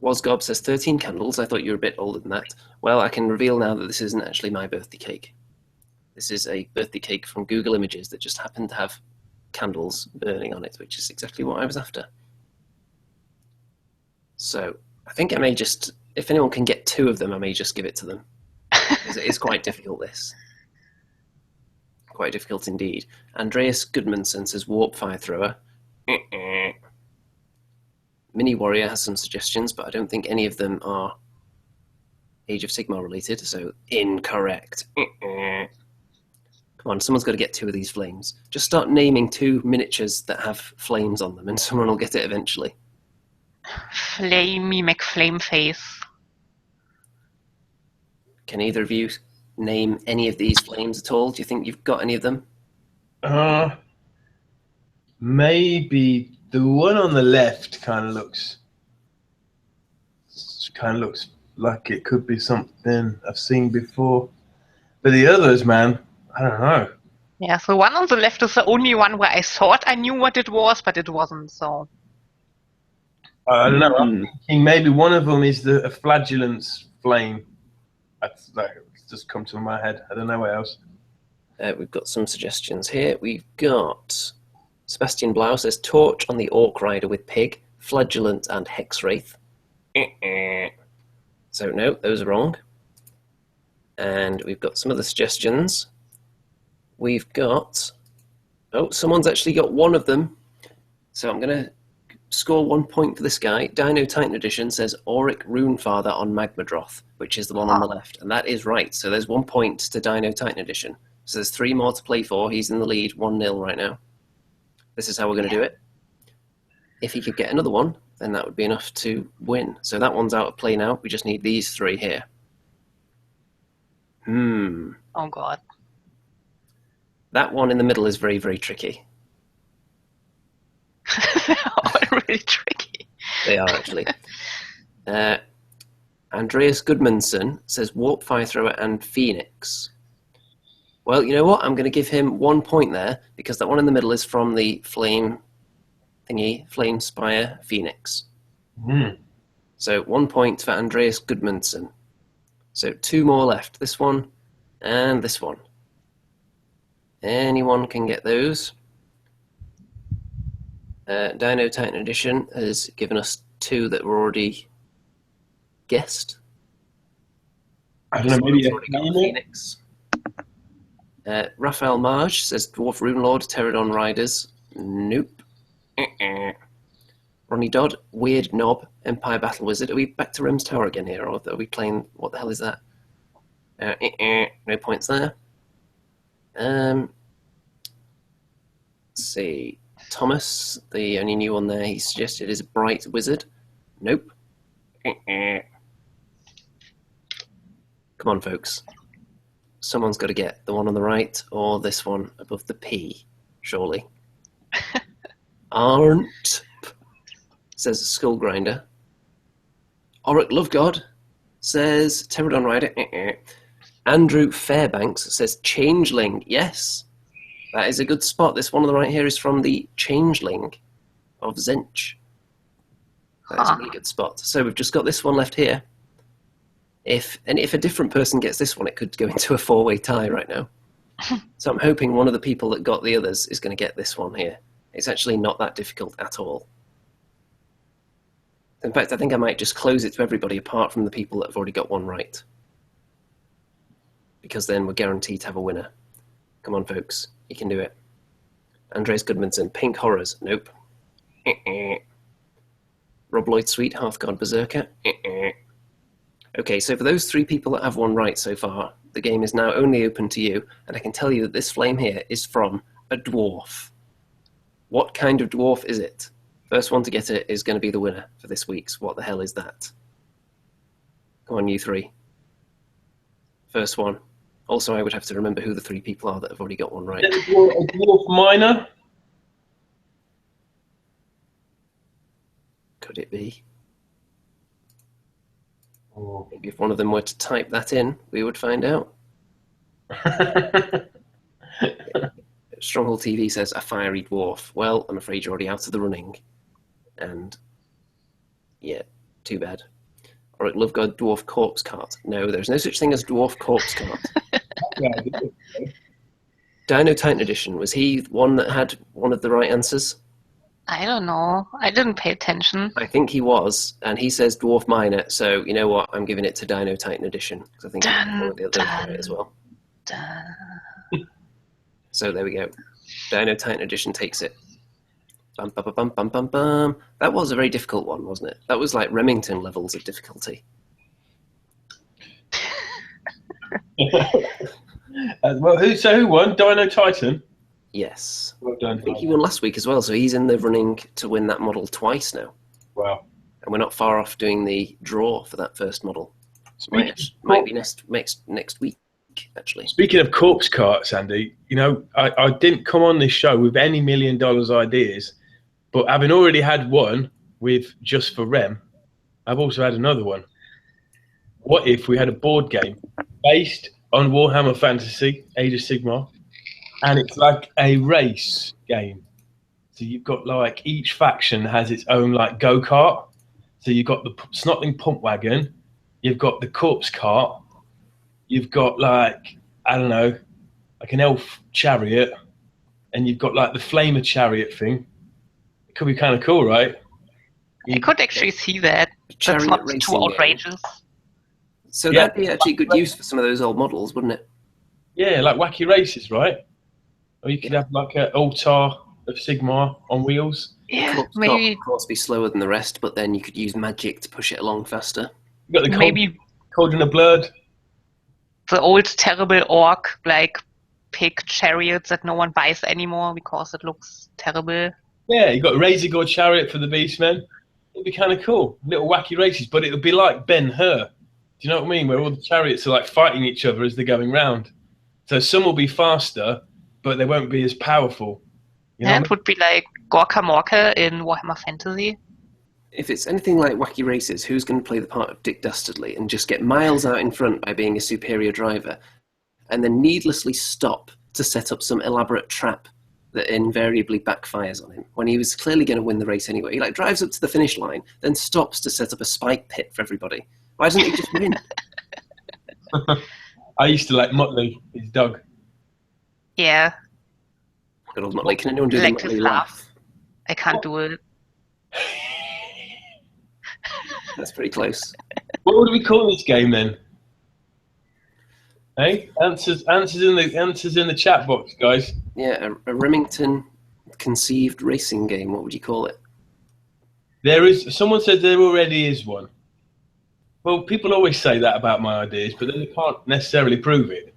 Wasgob says 13 candles. I thought you were a bit older than that. Well, I can reveal now that this isn't actually my birthday cake. This is a birthday cake from Google Images that just happened to have candles burning on it, which is exactly what I was after. So I think I may just, if anyone can get 2 of them, I may just give it to them. Because it is quite difficult, this. Quite difficult indeed. Andreas Goodmanson says Warp Fire Thrower. Mini Warrior has some suggestions, but I don't think any of them are Age of Sigmar related, so incorrect. Come on, someone's got to get 2 of these flames. Just start naming 2 miniatures that have flames on them, and someone will get it eventually. Flamey McFlameface. Can either of you name any of these flames at all? Do you think you've got any of them? Maybe the one on the left kind of looks like it could be something I've seen before. But the others, man, I don't know. Yeah, so one on the left is the only one where I thought I knew what it was, but it wasn't, so. I don't know. I'm thinking maybe one of them is a flagellance flame. That's just come to my head. I don't know what else. We've got some suggestions here. We've got Sebastian Blau says Torch on the Orc Rider with Pig, Flagellant, and Hexwraith. So no, those are wrong. And we've got some other suggestions. We've got... Oh, someone's actually got one of them. So I'm going to score 1 point for this guy. Dino Titan Edition says Auric Runefather on Magmadroth, which is the one on the left. And that is right. So there's 1 point to Dino Titan Edition. So there's 3 more to play for. He's in the lead, 1-0 right now. This is how we're going to do it. If he could get another one, then that would be enough to win. So that one's out of play now. We just need these 3 here. Oh, God. That one in the middle is very, very tricky. They're all really tricky. They are, actually. Andreas Goodmanson says Warp Fire Thrower and Phoenix. Well, you know what? I'm going to give him 1 point there, because that one in the middle is from the Flame thingy, Flame Spire Phoenix. So 1 point for Andreas Goodmanson. So 2 more left. This one and this one. Anyone can get those. Dino Titan Edition has given us 2 that were already guessed. I don't know, maybe already got Phoenix. Raphael Marge says Dwarf Rune Lord, Pterodon Riders. Nope. Ronnie Dodd, Weird Knob, Empire Battle Wizard. Are we back to Rem's Tower again here, or are we playing... What the hell is that? No points there. Let's see. Thomas, the only new one there he suggested is Bright Wizard. Nope. Come on, folks. Someone's got to get the one on the right or this one above the P, surely. Aren't, says Skull Grinder. Auric Love God says Pterodon Rider. Andrew Fairbanks says Changeling. Yes, that is a good spot. This one on the right here is from the Changeling of Zench. That is a really good spot. So we've just got this one left here. If a different person gets this one, it could go into a 4-way tie right now. So I'm hoping one of the people that got the others is going to get this one here. It's actually not that difficult at all. In fact, I think I might just close it to everybody apart from the people that have already got one right. Because then we're guaranteed to have a winner. Come on, folks. You can do it. Andres Goodmanson, Pink Horrors. Nope. Rob Lloyd Sweet, Hearthguard Berserker. Okay, so for those 3 people that have one right so far, the game is now only open to you, and I can tell you that this flame here is from a dwarf. What kind of dwarf is it? First one to get it is going to be the winner for this week's What the Hell Is That? Come on, you 3. First one. Also, I would have to remember who the 3 people are that have already got one right. A dwarf miner? Could it be? Oh. Maybe if one of them were to type that in, we would find out. Stronghold TV says a fiery dwarf. Well, I'm afraid you're already out of the running. And yeah, too bad. Or at Love God Dwarf Corpse Cart. No, there's no such thing as Dwarf Corpse Cart. Dino Titan Edition, was he one that had one of the right answers? I don't know. I didn't pay attention. I think he was, and he says Dwarf Miner, so you know what? I'm giving it to Dino Titan Edition, because I think one of the others got it as well. So there we go. Dino Titan Edition takes it. Bum, bum, bum, bum, bum, bum. That was a very difficult one, wasn't it? That was like Remington levels of difficulty. Well, who won? Dino Titan? Yes. Well done. I think he won last week as well, so he's in the running to win that model twice now. Wow. And we're not far off doing the draw for that first model. Might be next week, actually. Speaking of corpse carts, Andy, you know, I didn't come on this show with any $1 million ideas, but having already had one with Just for Rem, I've also had another one. What if we had a board game based on Warhammer Fantasy, Age of Sigmar, and it's like a race game? So you've got like each faction has its own like go-kart. So you've got the Snotling Pump Wagon, you've got the Corpse Cart, you've got like, I don't know, like an elf chariot, and you've got like the flamer chariot thing. It could be kind of cool, right? I could actually see that. That's not too outrageous. So that'd be actually good use for some of those old models, wouldn't it? Yeah, like wacky races, right? Or you could have like an altar of Sigmar on wheels. Yeah, Corpse maybe. Cart, of course, be slower than the rest, but then you could use magic to push it along faster. You got the Maybe Cauldron of Blood. the old terrible orc like pig chariots that no one buys anymore because it looks terrible. Yeah, you got Razor Gore Chariot for the Beastmen. It'd be kind of cool. Little wacky races, but it would be like Ben-Hur. Do you know what I mean? Where all the chariots are like fighting each other as they're going round. So some will be faster, but they won't be as powerful. You know And it would be like Gorka Morka in Warhammer Fantasy. If it's anything like Wacky Races, who's going to play the part of Dick Dastardly and just get miles out in front by being a superior driver, and then needlessly stop to set up some elaborate trap that invariably backfires on him when he was clearly going to win the race anyway? He like drives up to the finish line, then stops to set up a spike pit for everybody. Why doesn't he just win? I used to like Motley, his dog. Yeah. Good old Motley. Can anyone do the Collective Motley laugh. I can't do it. That's pretty close. What would we call this game then? Hey, answers in the chat box, guys. Yeah, a Remington conceived racing game. What would you call it? There is. Someone said there already is one. Well, people always say that about my ideas, but then they can't necessarily prove it.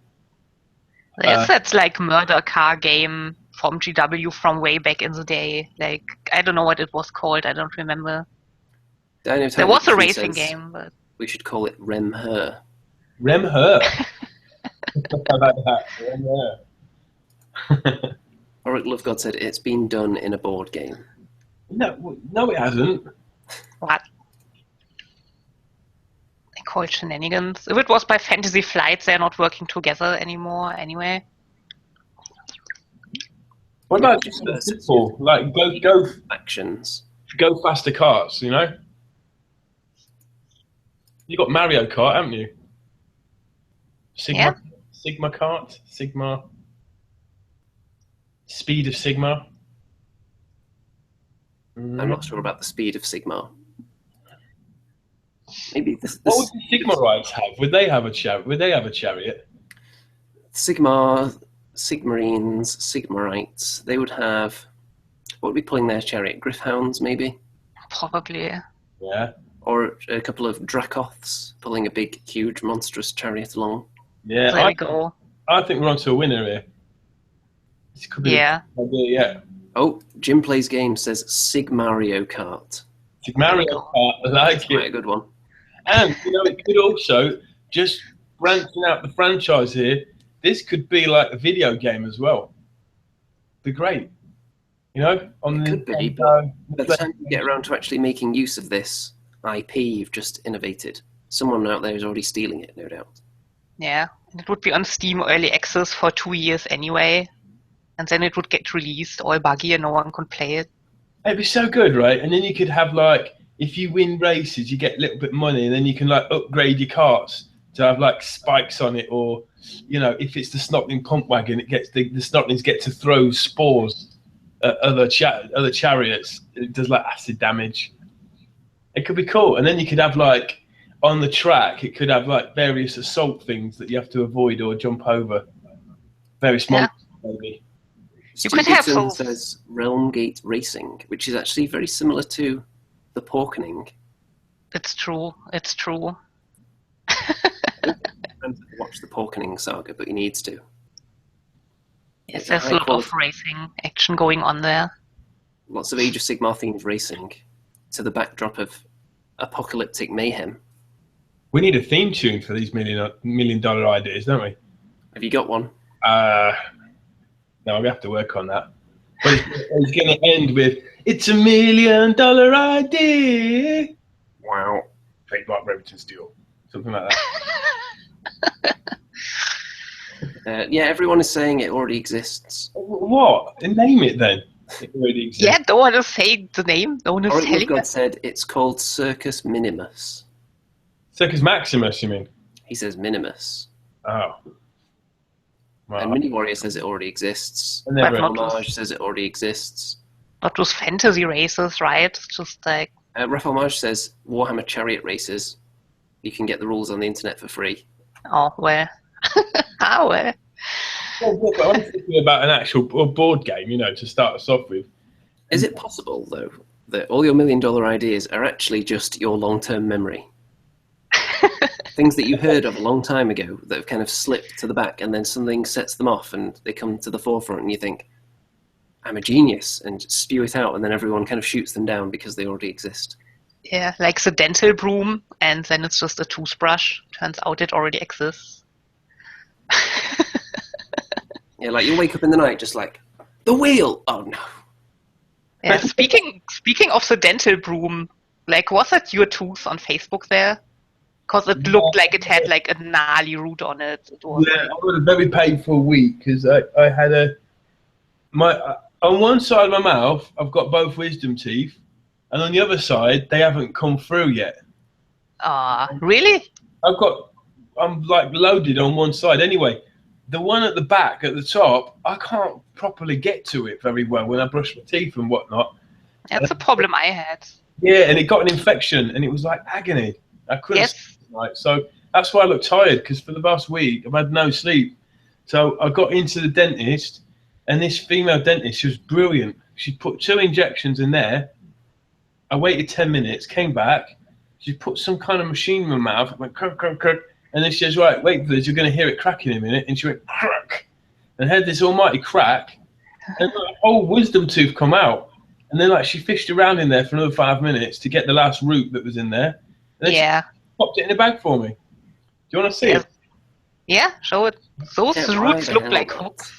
Yes, that's like murder car game from GW from way back in the day. Like, I don't know what it was called. I don't remember. There was a racing game, but we should call it Rem-Her. Rem-Her. How about that? Rem-Her. Oric Lovegod said it's been done in a board game. No, it hasn't. what? They call it shenanigans. If it was by Fantasy Flights, they're not working together anymore anyway. What about just simple, like go actions? go faster cars, you know? You got Mario Kart, haven't you? Yeah. Sigma Kart, Sigma. Speed of Sigma. I'm not sure about the speed of Sigmar. Maybe this What would the Sigmarites have? Would they have a chariot? Would they have a chariot? Sigmar, Sigmarines, Sigmarites. They would have. What would be pulling their chariot? Gryph-hounds, maybe? Probably. Yeah. Or a couple of Dracoths pulling a big, huge, monstrous chariot along. Yeah. There we go. I think we're onto a winner here. This could be Yeah. the idea, yeah. Oh, Jim Plays Games says Sigmario Kart. Mario Kart, I like Quite a it. good one. And, you know, it could also, just branching out the franchise here, this could be like a video game as well. Be great. You know? On It the could be, Nintendo, but by the time you get around to actually making use of this IP you've just innovated, someone out there is already stealing it, no doubt. Yeah. And it would be on Steam Early Access for 2 years anyway. And then it would get released all buggy and no one could play it. It'd be so good, right? And then you could have, like, if you win races, you get a little bit of money, and then you can, like, upgrade your carts to have, like, spikes on it, or, you know, if it's the Snotling pump wagon, it gets the Snotlings get to throw spores at other chariots. It does, like, acid damage. It could be cool. And then you could have, like, on the track, it could have, like, various assault things that you have to avoid or jump over. Very small, maybe. You could have Stevenson those. says Realm Gate Racing, which is actually very similar to the Porkening. It's true. It's true. And watch the Porkening saga, but he needs to. Yes, It's there's a high lot of quality. racing action going on there. Lots of Age of Sigmar themed racing to the backdrop of apocalyptic mayhem. We need a theme tune for these million dollar ideas, don't we? Have you got one? No, we have to work on that. But it's going to end with, it's $1 million idea. Wow. Trademark Remington Steel. Something like that. Yeah, everyone is saying it already exists. What? Name it then. It already exists. Yeah, no one is saying the name. No one is Oracle of telling God us. said it's called Circus Minimus. Circus Maximus, you mean? He says Minimus. Oh. Well, And Mini Warrior says it already exists. I never- But not Homage says it already exists. Not those fantasy races, right? It's just like, Homage says Warhammer Chariot Races. You can get the rules on the internet for free. oh, well. How well? Well, but I'm thinking about an actual board game, you know, to start us off with. Is it possible, though, that all your $1 million ideas are actually just your long-term memory? Things that you heard of a long time ago that have kind of slipped to the back, and then something sets them off and they come to the forefront and you think, I'm a genius, and spew it out, and then everyone kind of shoots them down because they already exist. Yeah, like the dental broom, and then it's just a toothbrush. Turns out it already exists. Yeah, like you'll wake up in the night just like, the wheel! Oh no. Yeah, speaking of the dental broom, like, was that your tooth on Facebook there? Because it looked like it had like a gnarly root on it. It was Yeah, I had a very painful week because I had on one side of my mouth, I've got both wisdom teeth, and on the other side, they haven't come through yet. really? I'm like loaded on one side. Anyway, the one at the back, at the top, I can't properly get to it very well when I brush my teeth and whatnot. That's a problem I had. Yeah, and it got an infection, and it was like agony. I couldn't Yes. sleep tonight. So that's why I look tired, because for the last week, I've had no sleep. So I got into the dentist, and this female dentist, she was brilliant. She put 2 injections in there. I waited 10 minutes, came back. She put some kind of machine in my mouth. It went crack, crack, crack. And then she says, right, wait for this. You're going to hear it cracking in a minute. And she went crack. And had this almighty crack. And the whole wisdom tooth come out. And then like she fished around in there for another 5 minutes to get the last root that was in there. And then Yeah. she popped it in a bag for me. Do you want to see Yeah. it? Yeah, show it. Those Yeah, why roots the look hell like not? hooks.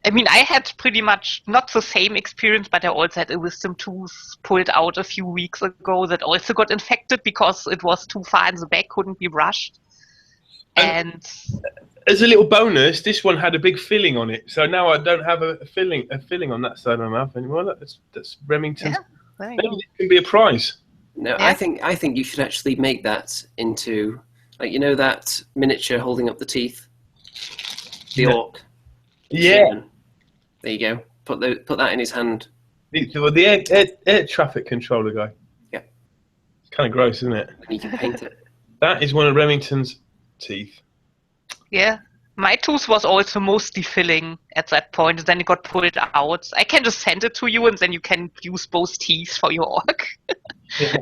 I mean, I had pretty much not the same experience, but I also had a wisdom tooth pulled out a few weeks ago that also got infected because it was too far in the back, couldn't be brushed. And As a little bonus, this one had a big filling on it. So now I don't have a filling on that side of my mouth anymore. Look, that's Remington. yeah, there you Maybe go. this can be a prize. No, Yeah. I think you should actually make that into, like, you know, that miniature holding up the teeth, the Yeah. orc. Yeah. Shaman. There you go. Put that in his hand. The air traffic controller guy. Yeah. It's kind of gross, isn't it? And you can paint it. That is one of Remington's teeth. Yeah. My tooth was also mostly filling at that point, and then it got pulled out. I can just send it to you, and then you can use both teeth for your orc. Yeah.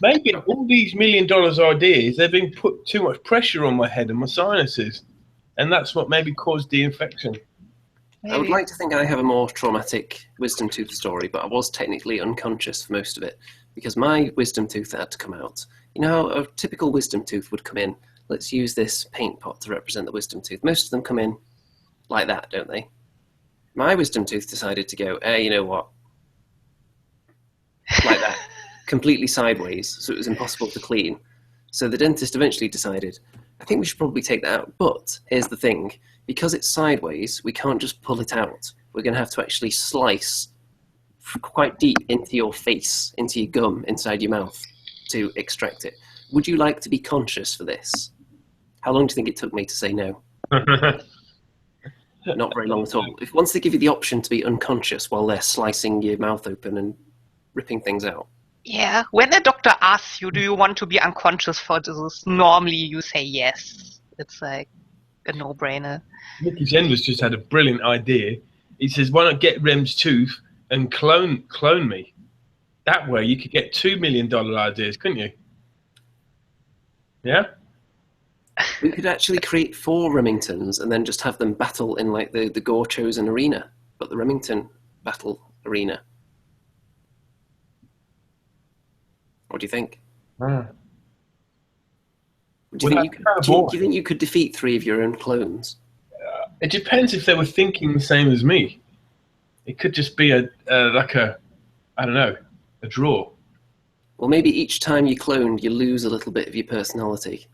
Maybe all these $1 million ideas, they've been put too much pressure on my head and my sinuses. And that's what maybe caused the infection. I would like to think I have a more traumatic wisdom tooth story, but I was technically unconscious for most of it because my wisdom tooth had to come out. You know how a typical wisdom tooth would come in? Let's use this paint pot to represent the wisdom tooth. Most of them come in like that, don't they? My wisdom tooth decided to go, you know what? Like that. Completely sideways, so it was impossible to clean. So the dentist eventually decided, I think we should probably take that out. But here's the thing. Because it's sideways, we can't just pull it out. We're going to have to actually slice quite deep into your face, into your gum, inside your mouth to extract it. Would you like to be conscious for this? How long do you think it took me to say no? Not very long at all. If once they give you the option to be unconscious while they're slicing your mouth open and ripping things out. Yeah. When a doctor asks you, do you want to be unconscious for this? Normally you say yes. It's like a no-brainer. Nicky Genders just had a brilliant idea. He says, why not get Rem's tooth and clone me? That way you could get $2 million ideas, couldn't you? Yeah? We could actually create 4 Remingtons and then just have them battle in like the Gore Chosen arena, but the Remington battle arena. What do you think? Ah. Do you think you could defeat 3 of your own clones? It depends if they were thinking the same as me. It could just be a draw. Well, maybe each time you cloned, you lose a little bit of your personality.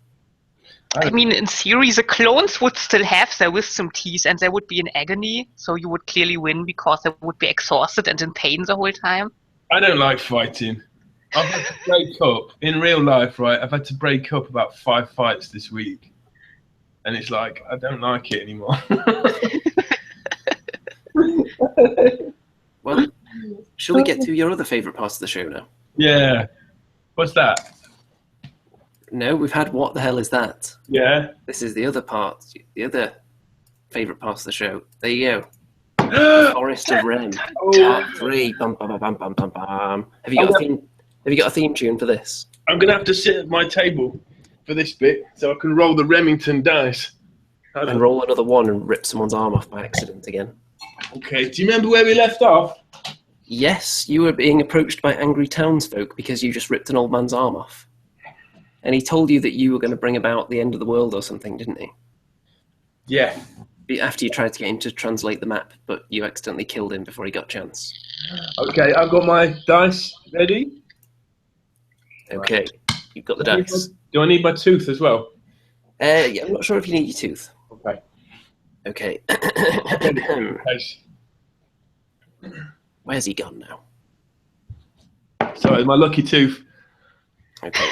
I mean, in theory, the clones would still have their wisdom teeth, and they would be in agony, so you would clearly win because they would be exhausted and in pain the whole time. I don't like fighting. I've had to break up in real life, right? I've had to break up about 5 fights this week, and it's like I don't like it anymore. Well, shall we get to your other favourite parts of the show now? Yeah. What's that? No, we've had What the Hell Is That? Yeah. This is the other part, the other favourite parts of the show. There you go. Forest of Rem, Part 3. Bum, bum, bum, bum, bum, bum. Have you got a theme tune for this? I'm going to have to sit at my table for this bit so I can roll the Remington dice. And roll another one and rip someone's arm off by accident again. Okay, do you remember where we left off? Yes, you were being approached by angry townsfolk because you just ripped an old man's arm off. And he told you that you were going to bring about the end of the world or something, didn't he? Yeah. After you tried to get him to translate the map, but you accidentally killed him before he got a chance. Okay, I've got my dice ready. Okay, you've got the dice. Do I need my tooth as well? Yeah, I'm not sure if you need your tooth. Okay. Okay. Nice. Where's he gone now? Sorry, my lucky tooth. Okay.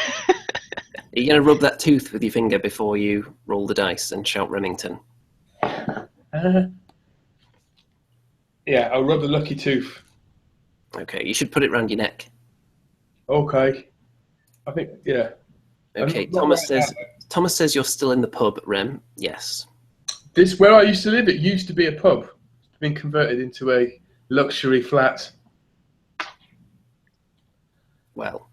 Are you going to rub that tooth with your finger before you roll the dice and shout Remington? Yeah, I'll rub the lucky tooth. Okay, you should put it round your neck. Okay. I think, yeah. Okay, Thomas says you're still in the pub, Rem. Yes. This, where I used to live, it used to be a pub. It's been converted into a luxury flat. Well,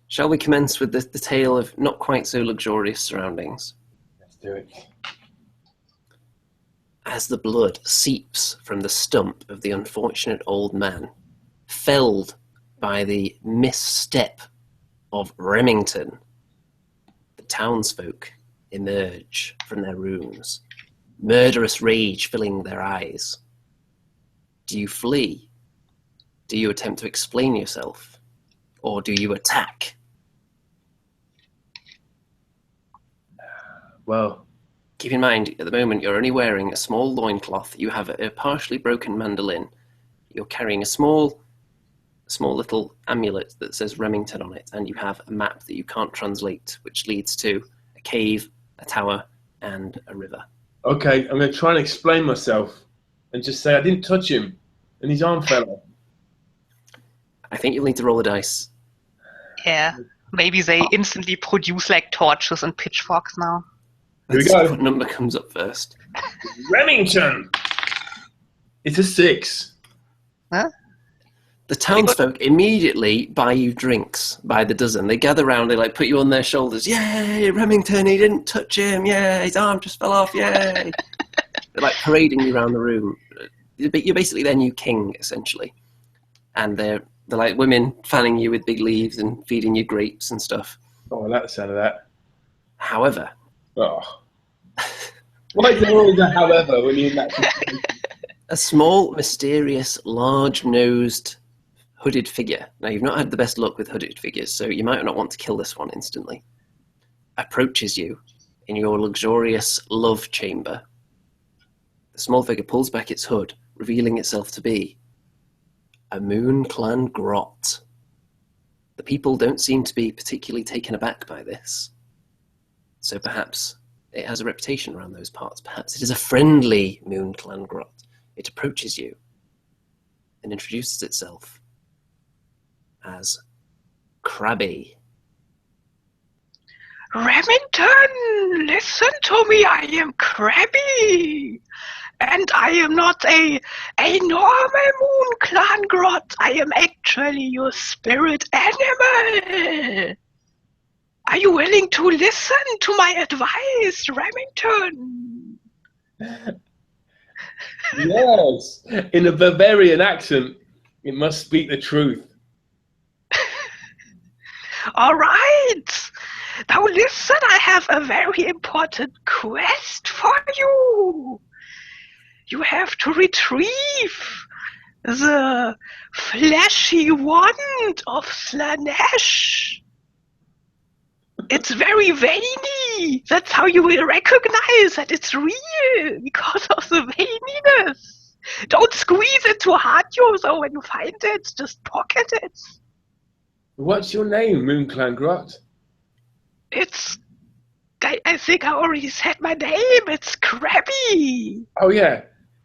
shall we commence with the tale of not quite so luxurious surroundings? Let's do it. As the blood seeps from the stump of the unfortunate old man, felled by the misstep of Remington, the townsfolk emerge from their rooms, murderous rage filling their eyes. Do you flee? Do you attempt to explain yourself? Or do you attack? Well, keep in mind, at the moment, you're only wearing a small loincloth. You have a partially broken mandolin. You're carrying a small small little amulet that says Remington on it, and you have a map that you can't translate, which leads to a cave, a tower, and a river. Okay, I'm going to try and explain myself and just say I didn't touch him and his arm fell off. I think you'll need to roll the dice. Yeah. Maybe they instantly produce like torches and pitchforks now. Here we Let's see go. what number comes up first. Remington! It's a 6. Huh? The townsfolk immediately buy you drinks by the dozen. They gather around, they like put you on their shoulders. Yay, Remington, he didn't touch him. Yeah, his arm just fell off. Yay. They're like parading you around the room. You're basically their new king, essentially. And they're like women fanning you with big leaves and feeding you grapes and stuff. Oh, I like the sound of that. However, Oh. Why is there always a however when you're in that situation? a small, mysterious, large-nosed, hooded figure. Now, you've not had the best luck with hooded figures, so you might not want to kill this one instantly. Approaches you in your luxurious love chamber. The small figure pulls back its hood, revealing itself to be a Moon Clan grot. The people don't seem to be particularly taken aback by this. So perhaps it has a reputation around those parts. Perhaps it is a friendly Moon Clan grot. It approaches you and introduces itself as Krabby. Remington, listen to me. I am Krabby. And I am not a normal Moon Clan grot. I am actually your spirit animal. Are you willing to listen to my advice, Remington? Yes, in a Bavarian accent, it must speak the truth. All right. Now listen, I have a very important quest for you. You have to retrieve the fleshy wand of Slanesh. It's very veiny. That's how you will recognize that it's real, because of the veininess. Don't squeeze it too hard, so when you find it, just pocket it. What's your name, Moon Clan Grot? It's... I think I already said my name. It's Krabby. Oh yeah,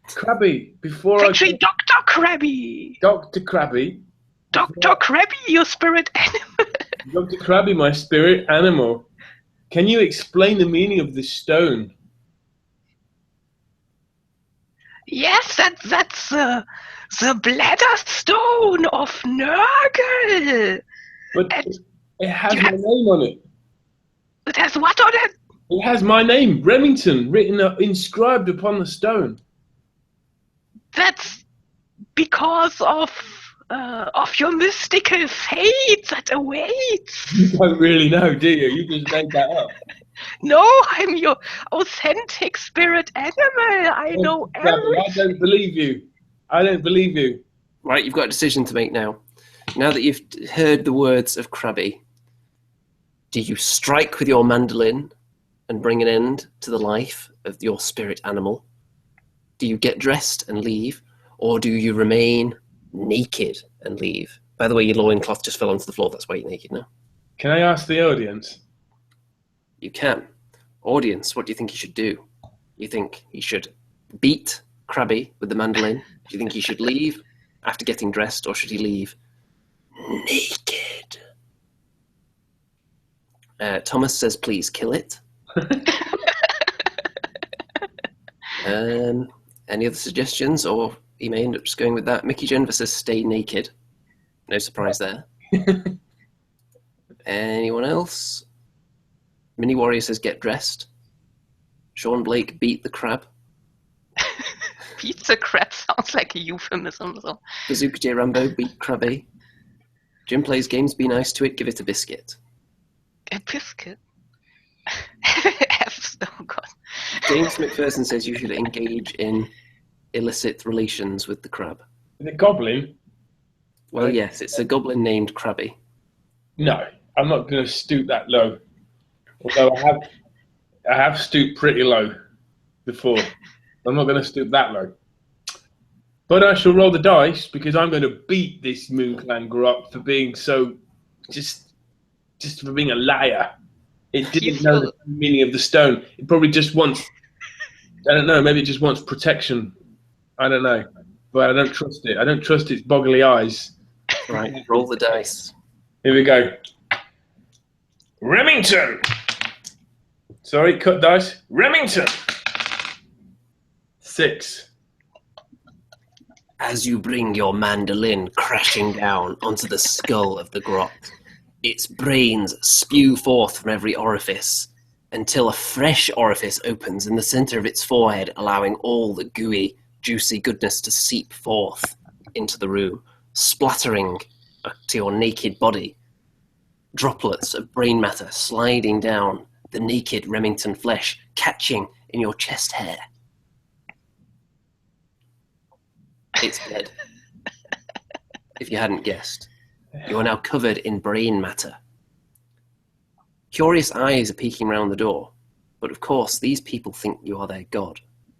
Krabby. Before Actually, Dr. Krabby. Dr. Krabby. Dr. Krabby, your spirit animal. Dr. Krabby, my spirit animal. Can you explain the meaning of this stone? Yes, that's the bladder stone of Nurgle. But And it has my name on it. it has what on it? It has my name, Remington, inscribed upon the stone. That's because of your mystical fate that awaits. You don't really know, do you? You just made that up. No, I'm your authentic spirit animal. I know Krabby, I everything. don't believe you. I don't believe you. Right, you've got a decision to make now. Now that you've heard the words of Krabby, do you strike with your mandolin and bring an end to the life of your spirit animal? Do you get dressed and leave? Or do you remain naked and leave? By the way, your loincloth just fell onto the floor. That's why you're naked now. Can I ask the audience? You can. Audience, what do you think you should do? You think he should beat Krabby with the mandolin? Do you think he should leave after getting dressed, or should he leave naked? Thomas says, please kill it. Any other suggestions, or he may end up just going with that? Mickey Jennifer says, stay naked. No surprise there. Anyone else? Mini Warrior says, get dressed. Sean Blake, beat the crab. Beat the crab sounds like a euphemism. So. Bazooka J Rambo, beat Krabby. Jim plays games, be nice to it, give it a biscuit. A biscuit? Oh god. James McPherson says you should engage in illicit relations with the crab. The goblin? Well, yes, it's a goblin named Krabby. No, I'm not going to stoop that low. Although I have stooped pretty low before. I'm not going to stoop that low. But I shall roll the dice because I'm going to beat this Moon Clan Grot for being so just for being a liar. It didn't know the meaning of the stone. It probably just wants, I don't know, maybe it just wants protection. I don't know. But I don't trust it. I don't trust its boggly eyes. Right, roll the dice. Here we go. Remington! Sorry, cut dice. Remington! 6. As you bring your mandolin crashing down onto the skull of the grot, its brains spew forth from every orifice until a fresh orifice opens in the center of its forehead, allowing all the gooey, juicy goodness to seep forth into the room, splattering to your naked body. Droplets of brain matter sliding down the naked Remington flesh, catching in your chest hair. It's dead. If you hadn't guessed, you are now covered in brain matter. Curious eyes are peeking round the door, but of course these people think you are their god,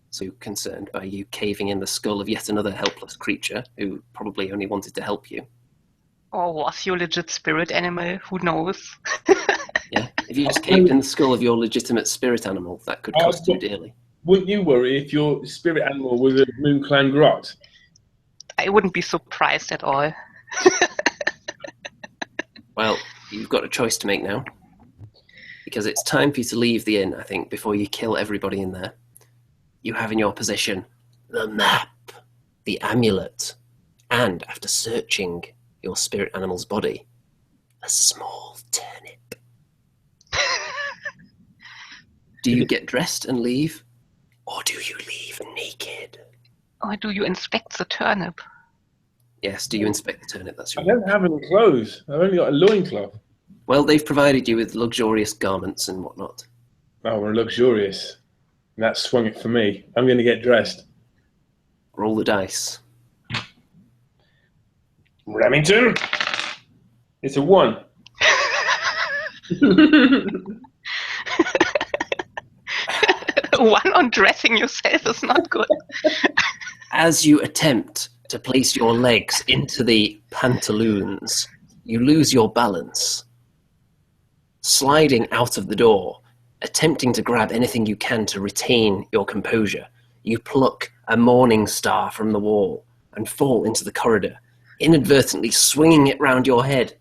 so concerned by you caving in the skull of yet another helpless creature who probably only wanted to help you. Or was you a legit spirit animal? Who knows? Yeah, if you just caved in the skull of your legitimate spirit animal, that could cost you dearly. Wouldn't you worry if your spirit animal was a Moon Clan Grot? I wouldn't be surprised at all. Well, you've got a choice to make now. Because it's time for you to leave the inn, I think, before you kill everybody in there. You have in your possession the map, the amulet, and, after searching your spirit animal's body, a small turnip. Do you get dressed and leave, or do you leave naked? Or do you inspect the turnip? Yes, do you inspect the turnip? That's I your... don't have any clothes. I've only got a loincloth. Well, they've provided you with luxurious garments and whatnot. Oh, we're luxurious. And that swung it for me. I'm going to get dressed. Roll the dice. Remington? It's a 1. One on dressing yourself is not good. As you attempt to place your legs into the pantaloons, you lose your balance. Sliding out of the door, attempting to grab anything you can to retain your composure, you pluck a morning star from the wall and fall into the corridor, inadvertently swinging it round your head,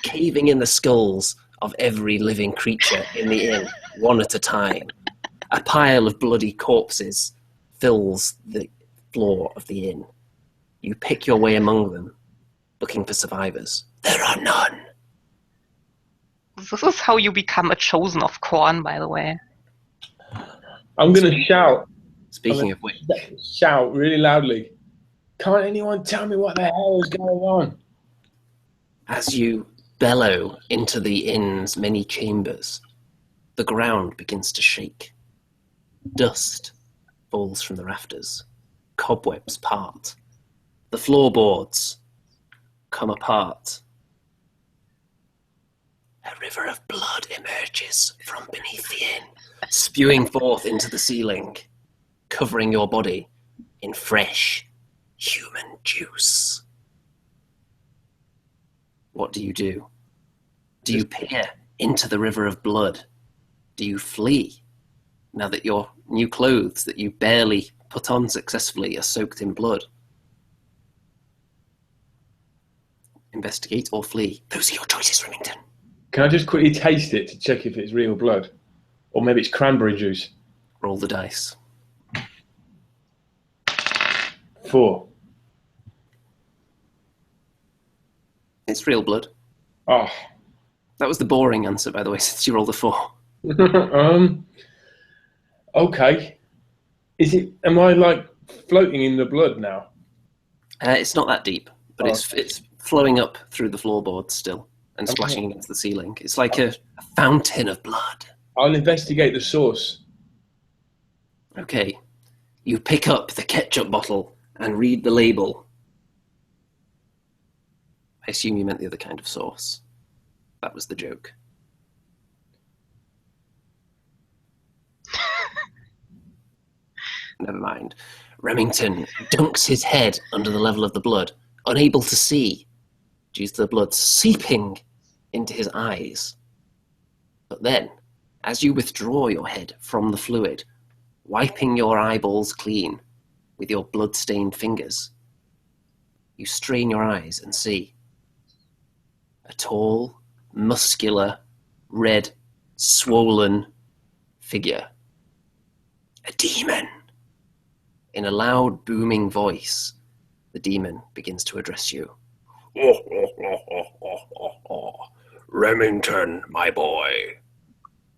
caving in the skulls of every living creature in the inn, one at a time. A pile of bloody corpses fills the floor of the inn. You pick your way among them, looking for survivors. There are none. This is how you become a chosen of corn, by the way. I'm going to shout. Speaking of which, Shout really loudly. Can't anyone tell me what the hell is going on? as you bellow into the inn's many chambers, the ground begins to shake. Dust falls from the rafters. Cobwebs part. The floorboards come apart. A river of blood emerges from beneath the inn, spewing forth into the ceiling, covering your body in fresh human juice. What do? Do you peer into the river of blood? Do you flee, now that your new clothes that you barely put on successfully are soaked in blood? Investigate or flee. Those are your choices, Remington. Can I just quickly taste it to check if it's real blood? Or maybe it's cranberry juice. Roll the dice. 4. It's real blood. Oh. That was the boring answer, by the way, since you rolled a 4. Okay. Am I like floating in the blood now? It's not that deep, but it's flowing up through the floorboards still and splashing against the ceiling. It's like a fountain of blood. I'll investigate the source. Okay. You pick up the ketchup bottle and read the label. I assume you meant the other kind of sauce. That was the joke. Never mind. Remington dunks his head under the level of the blood, unable to see due to the blood seeping into his eyes. But then, as you withdraw your head from the fluid, wiping your eyeballs clean with your blood-stained fingers, you strain your eyes and see a tall, muscular, red, swollen figure. A demon. In a loud, booming voice, the demon begins to address you. Remington, my boy,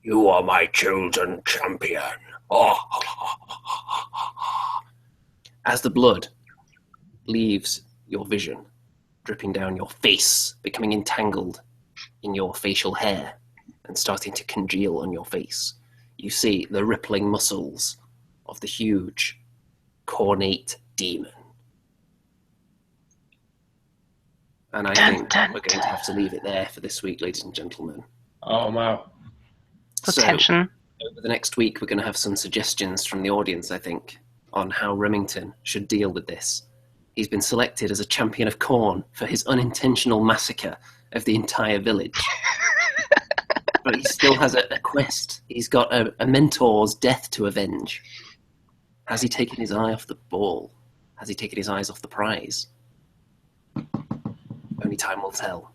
you are my chosen champion. As the blood leaves your vision, dripping down your face, becoming entangled in your facial hair and starting to congeal on your face, you see the rippling muscles of the huge, cornate demon. And I think we're going to have to leave it there for this week, ladies and gentlemen. Oh, wow. Attention. So, over the next week, we're going to have some suggestions from the audience, I think, on how Remington should deal with this. He's been selected as a champion of corn for his unintentional massacre of the entire village. But he still has a quest. He's got a mentor's death to avenge. Has he taken his eye off the ball? Has he taken his eyes off the prize? Only time will tell.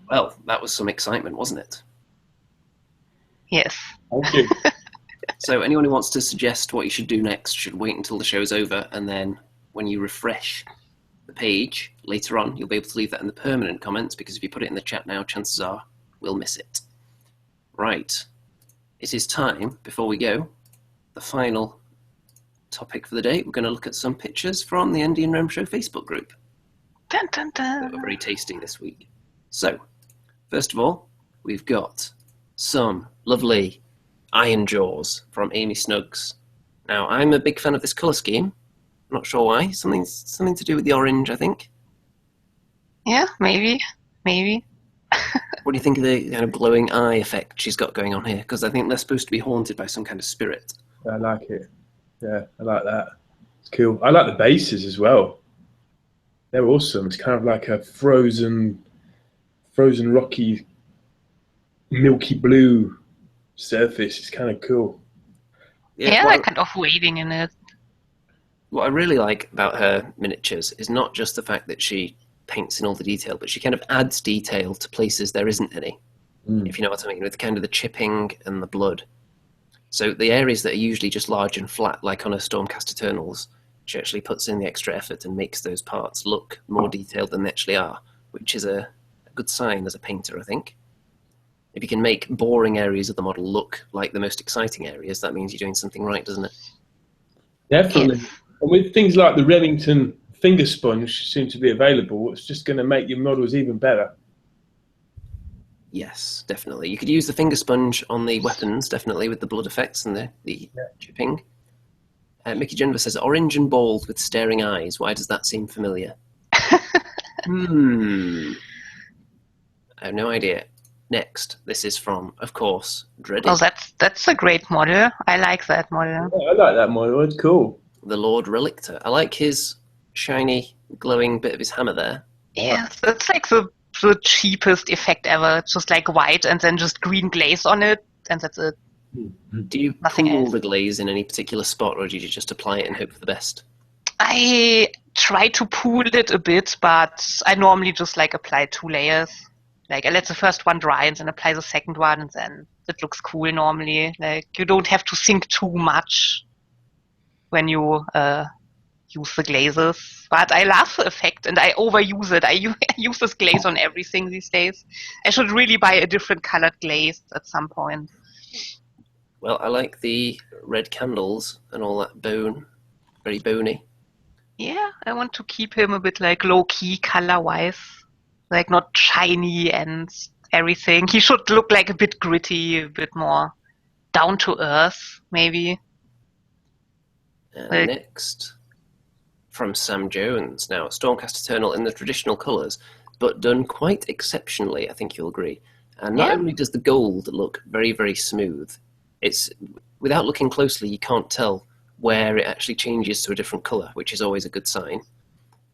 Well, that was some excitement, wasn't it? Yes. Thank you. So anyone who wants to suggest what you should do next should wait until the show's over, and then when you refresh the page later on, you'll be able to leave that in the permanent comments, because if you put it in the chat now, chances are we'll miss it. Right. It is time, before we go, the final topic for the day. We're going to look at some pictures from the Andy and Rem Show Facebook group. Dun, dun, dun. That were very tasty this week. So, first of all, we've got some lovely iron jaws from Amy Snuggs. Now, I'm a big fan of this colour scheme. I'm not sure why. Something to do with the orange, I think. Yeah, maybe. What do you think of the kind of glowing eye effect she's got going on here? Because I think they're supposed to be haunted by some kind of spirit. I like it. Yeah, I like that. It's cool. I like the bases as well. They're awesome. It's kind of like a frozen rocky, milky blue surface. It's kind of cool. Yeah, they're kind of waiting in it. What I really like about her miniatures is not just the fact that she paints in all the detail, but she kind of adds detail to places there isn't any, if you know what I mean, with kind of the chipping and the blood. So the areas that are usually just large and flat, like on her Stormcast Eternals, she actually puts in the extra effort and makes those parts look more detailed than they actually are, which is a good sign as a painter, I think. If you can make boring areas of the model look like the most exciting areas, that means you're doing something right, doesn't it? Definitely. Yes. And with things like the Remington finger sponge seem to be available, it's just going to make your models even better. Yes, definitely. You could use the finger sponge on the weapons, definitely, with the blood effects and the chipping. Mickey Jennifer says, orange and bald with staring eyes. Why does that seem familiar? I have no idea. Next, this is from, of course, Dready. Oh, that's a great model. I like that model. Yeah, I like that model. It's cool. The Lord Relictor. I like his shiny, glowing bit of his hammer there. Yes, it's like the cheapest effect ever. It's just like white and then just green glaze on it, and that's it. Do you Nothing pool else. the glaze in any particular spot, or do you just apply it and hope for the best? I try to pool it a bit, but I normally just like apply 2 layers. Like I let the first one dry and then apply the second one, and then it looks cool normally. Like you don't have to think too much when you use the glazes. But I love the effect and I overuse it. I use this glaze on everything these days. I should really buy a different colored glaze at some point. Well, I like the red candles and all that bone. Very bony. Yeah, I want to keep him a bit like low-key color-wise. Like not shiny and everything. He should look like a bit gritty, a bit more down to earth, maybe. And next, from Sam Jones. Now, Stormcast Eternal in the traditional colours, but done quite exceptionally, I think you'll agree. And not only does the gold look very, very smooth, it's without looking closely, you can't tell where it actually changes to a different colour, which is always a good sign.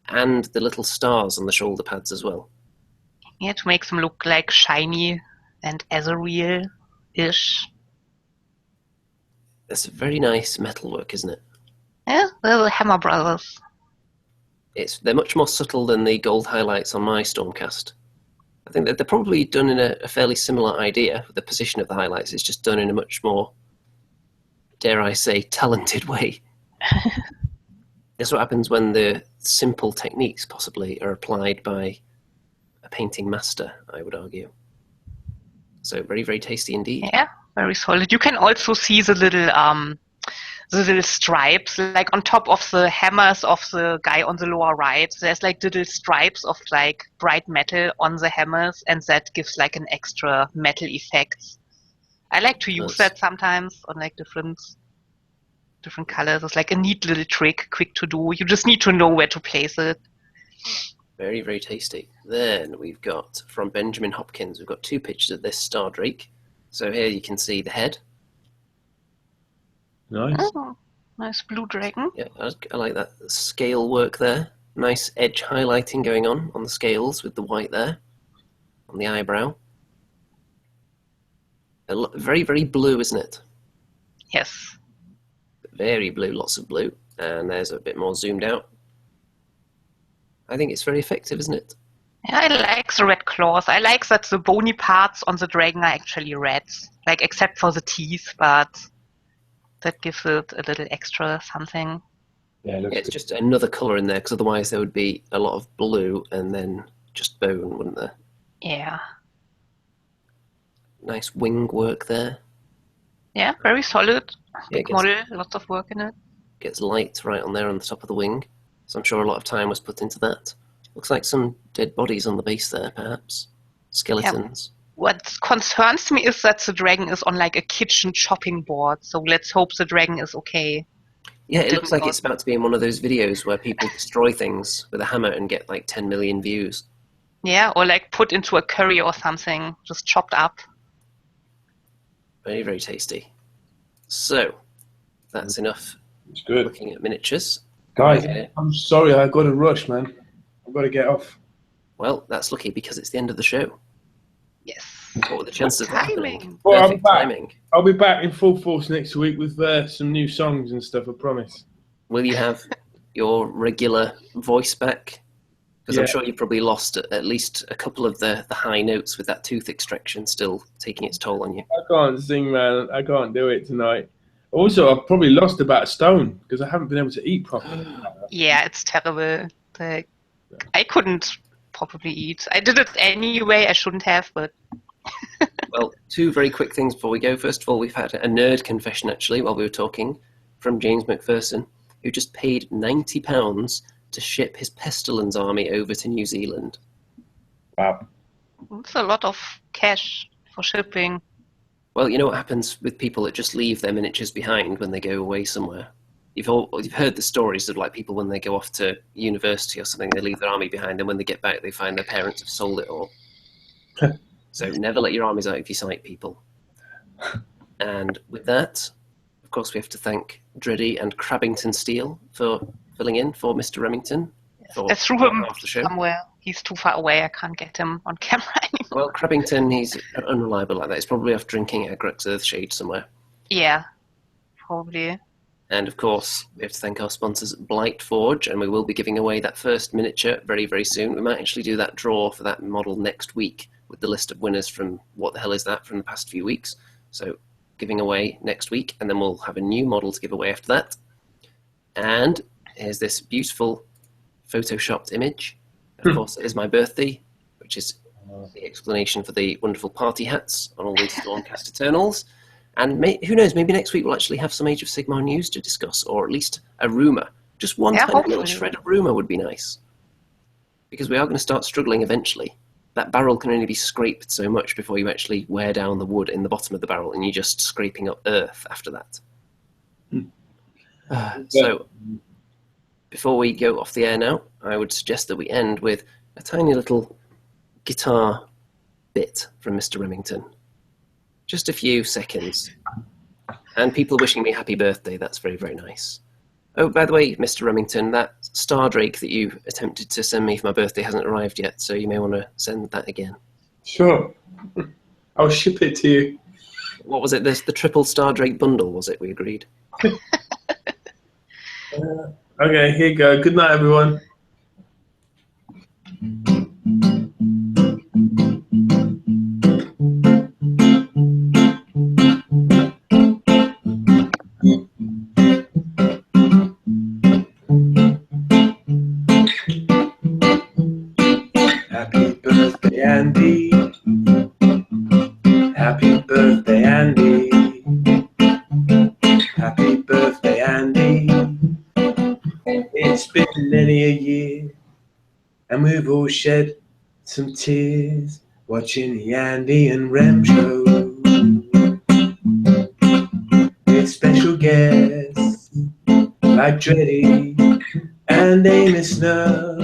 And the little stars on the shoulder pads as well. Yeah, to make them look like shiny and ethereal-ish. It's very nice metalwork, isn't it? Yeah, they're the Hammer Brothers. They're much more subtle than the gold highlights on my Stormcast. I think that they're probably done in a fairly similar idea. The position of the highlights is just done in a much more, dare I say, talented way. That's what happens when the simple techniques possibly are applied by a painting master, I would argue. So very, very tasty indeed. Yeah, very solid. You can also see the little stripes, like on top of the hammers of the guy on the lower right. There's like little stripes of like bright metal on the hammers, and that gives like an extra metal effect. I like to use that sometimes on like different colors. It's like a neat little trick, quick to do. You just need to know where to place it. Very, very tasty. Then we've got, from Benjamin Hopkins, we've got 2 pictures of this star drake. So here you can see the head. Nice. Oh, nice blue dragon. Yeah, I like that scale work there. Nice edge highlighting going on the scales with the white there, on the eyebrow. Very, very blue, isn't it? Yes. Very blue, lots of blue. And there's a bit more zoomed out. I think it's very effective, isn't it? Yeah, I like the red claws. I like that the bony parts on the dragon are actually red, like except for the teeth, but that gives it a little extra something. Yeah, It's just another colour in there, because otherwise there would be a lot of blue and then just bone, wouldn't there? Yeah. Nice wing work there. Yeah, very solid. Yeah, Big model, lots of work in it. Gets light right on there on the top of the wing. So I'm sure a lot of time was put into that. Looks like some dead bodies on the base there, perhaps. Skeletons. Yeah. What concerns me is that the dragon is on like a kitchen chopping board, so let's hope the dragon is okay. Yeah, it looks like it's about to be in one of those videos where people destroy things with a hammer and get like 10 million views. Yeah, or like put into a curry or something, just chopped up. Very, very tasty. So, that's enough It's good. looking at miniatures. Guys, Okay. I'm sorry, I got to rush, man. I've got to get off. Well, that's lucky because it's the end of the show. Yes. What were the chances of that happening? Timing. Well, Perfect timing. I'll be back in full force next week with some new songs and stuff, I promise. Will you have your regular voice back? Because I'm sure you probably lost at least a couple of the high notes with that tooth extraction still taking its toll on you. I can't sing, man. I can't do it tonight. Also, I've probably lost about a stone because I haven't been able to eat properly. Yeah, it's terrible. I couldn't probably eat. I did it anyway. I shouldn't have, but... Well, 2 very quick things before we go. First of all, we've had a nerd confession, actually, while we were talking, from James McPherson, who just paid £90 to ship his Pestilence army over to New Zealand. Wow. It's a lot of cash for shipping. Well, you know what happens with people that just leave their miniatures behind when they go away somewhere? You've heard the stories of like people when they go off to university or something, they leave their army behind, and when they get back, they find their parents have sold it all. So never let your armies out of your sight, people. And with that, of course, we have to thank Dready and Crabbington Steel for filling in for Mr. Remington. I threw him After the show. somewhere. He's too far away. I can't get him on camera anymore. Well, Crabbington, he's unreliable like that. He's probably off drinking at Grux Earthshade somewhere. Yeah, probably. And of course, we have to thank our sponsors, Blight Forge, and we will be giving away that first miniature very, very soon. We might actually do that draw for that model next week with the list of winners from What the Hell Is That from the past few weeks. So giving away next week, and then we'll have a new model to give away after that. And here's this beautiful photoshopped image. Of course, it is my birthday, which is the explanation for the wonderful party hats on all these Stormcast Eternals. And who knows, maybe next week we'll actually have some Age of Sigmar news to discuss, or at least a rumour. Just one tiny little shred of rumour would be nice. Because we are going to start struggling eventually. That barrel can only be scraped so much before you actually wear down the wood in the bottom of the barrel, and you're just scraping up earth after that. So, before we go off the air now, I would suggest that we end with a tiny little guitar bit from Mr. Remington. Just a few seconds. And people wishing me happy birthday. That's very, very nice. Oh, by the way, Mr. Remington, that star drake that you attempted to send me for my birthday hasn't arrived yet, so you may want to send that again. Sure. I'll ship it to you. What was it? The triple star drake bundle, was it? We agreed. Okay, here you go. Good night, everyone. Happy birthday, Andy. Happy birthday, Andy. Happy birthday, Andy. It's been many a year, and we've all shed some tears watching the Andy and Rem show. With special guests like Dready and Amos Snow.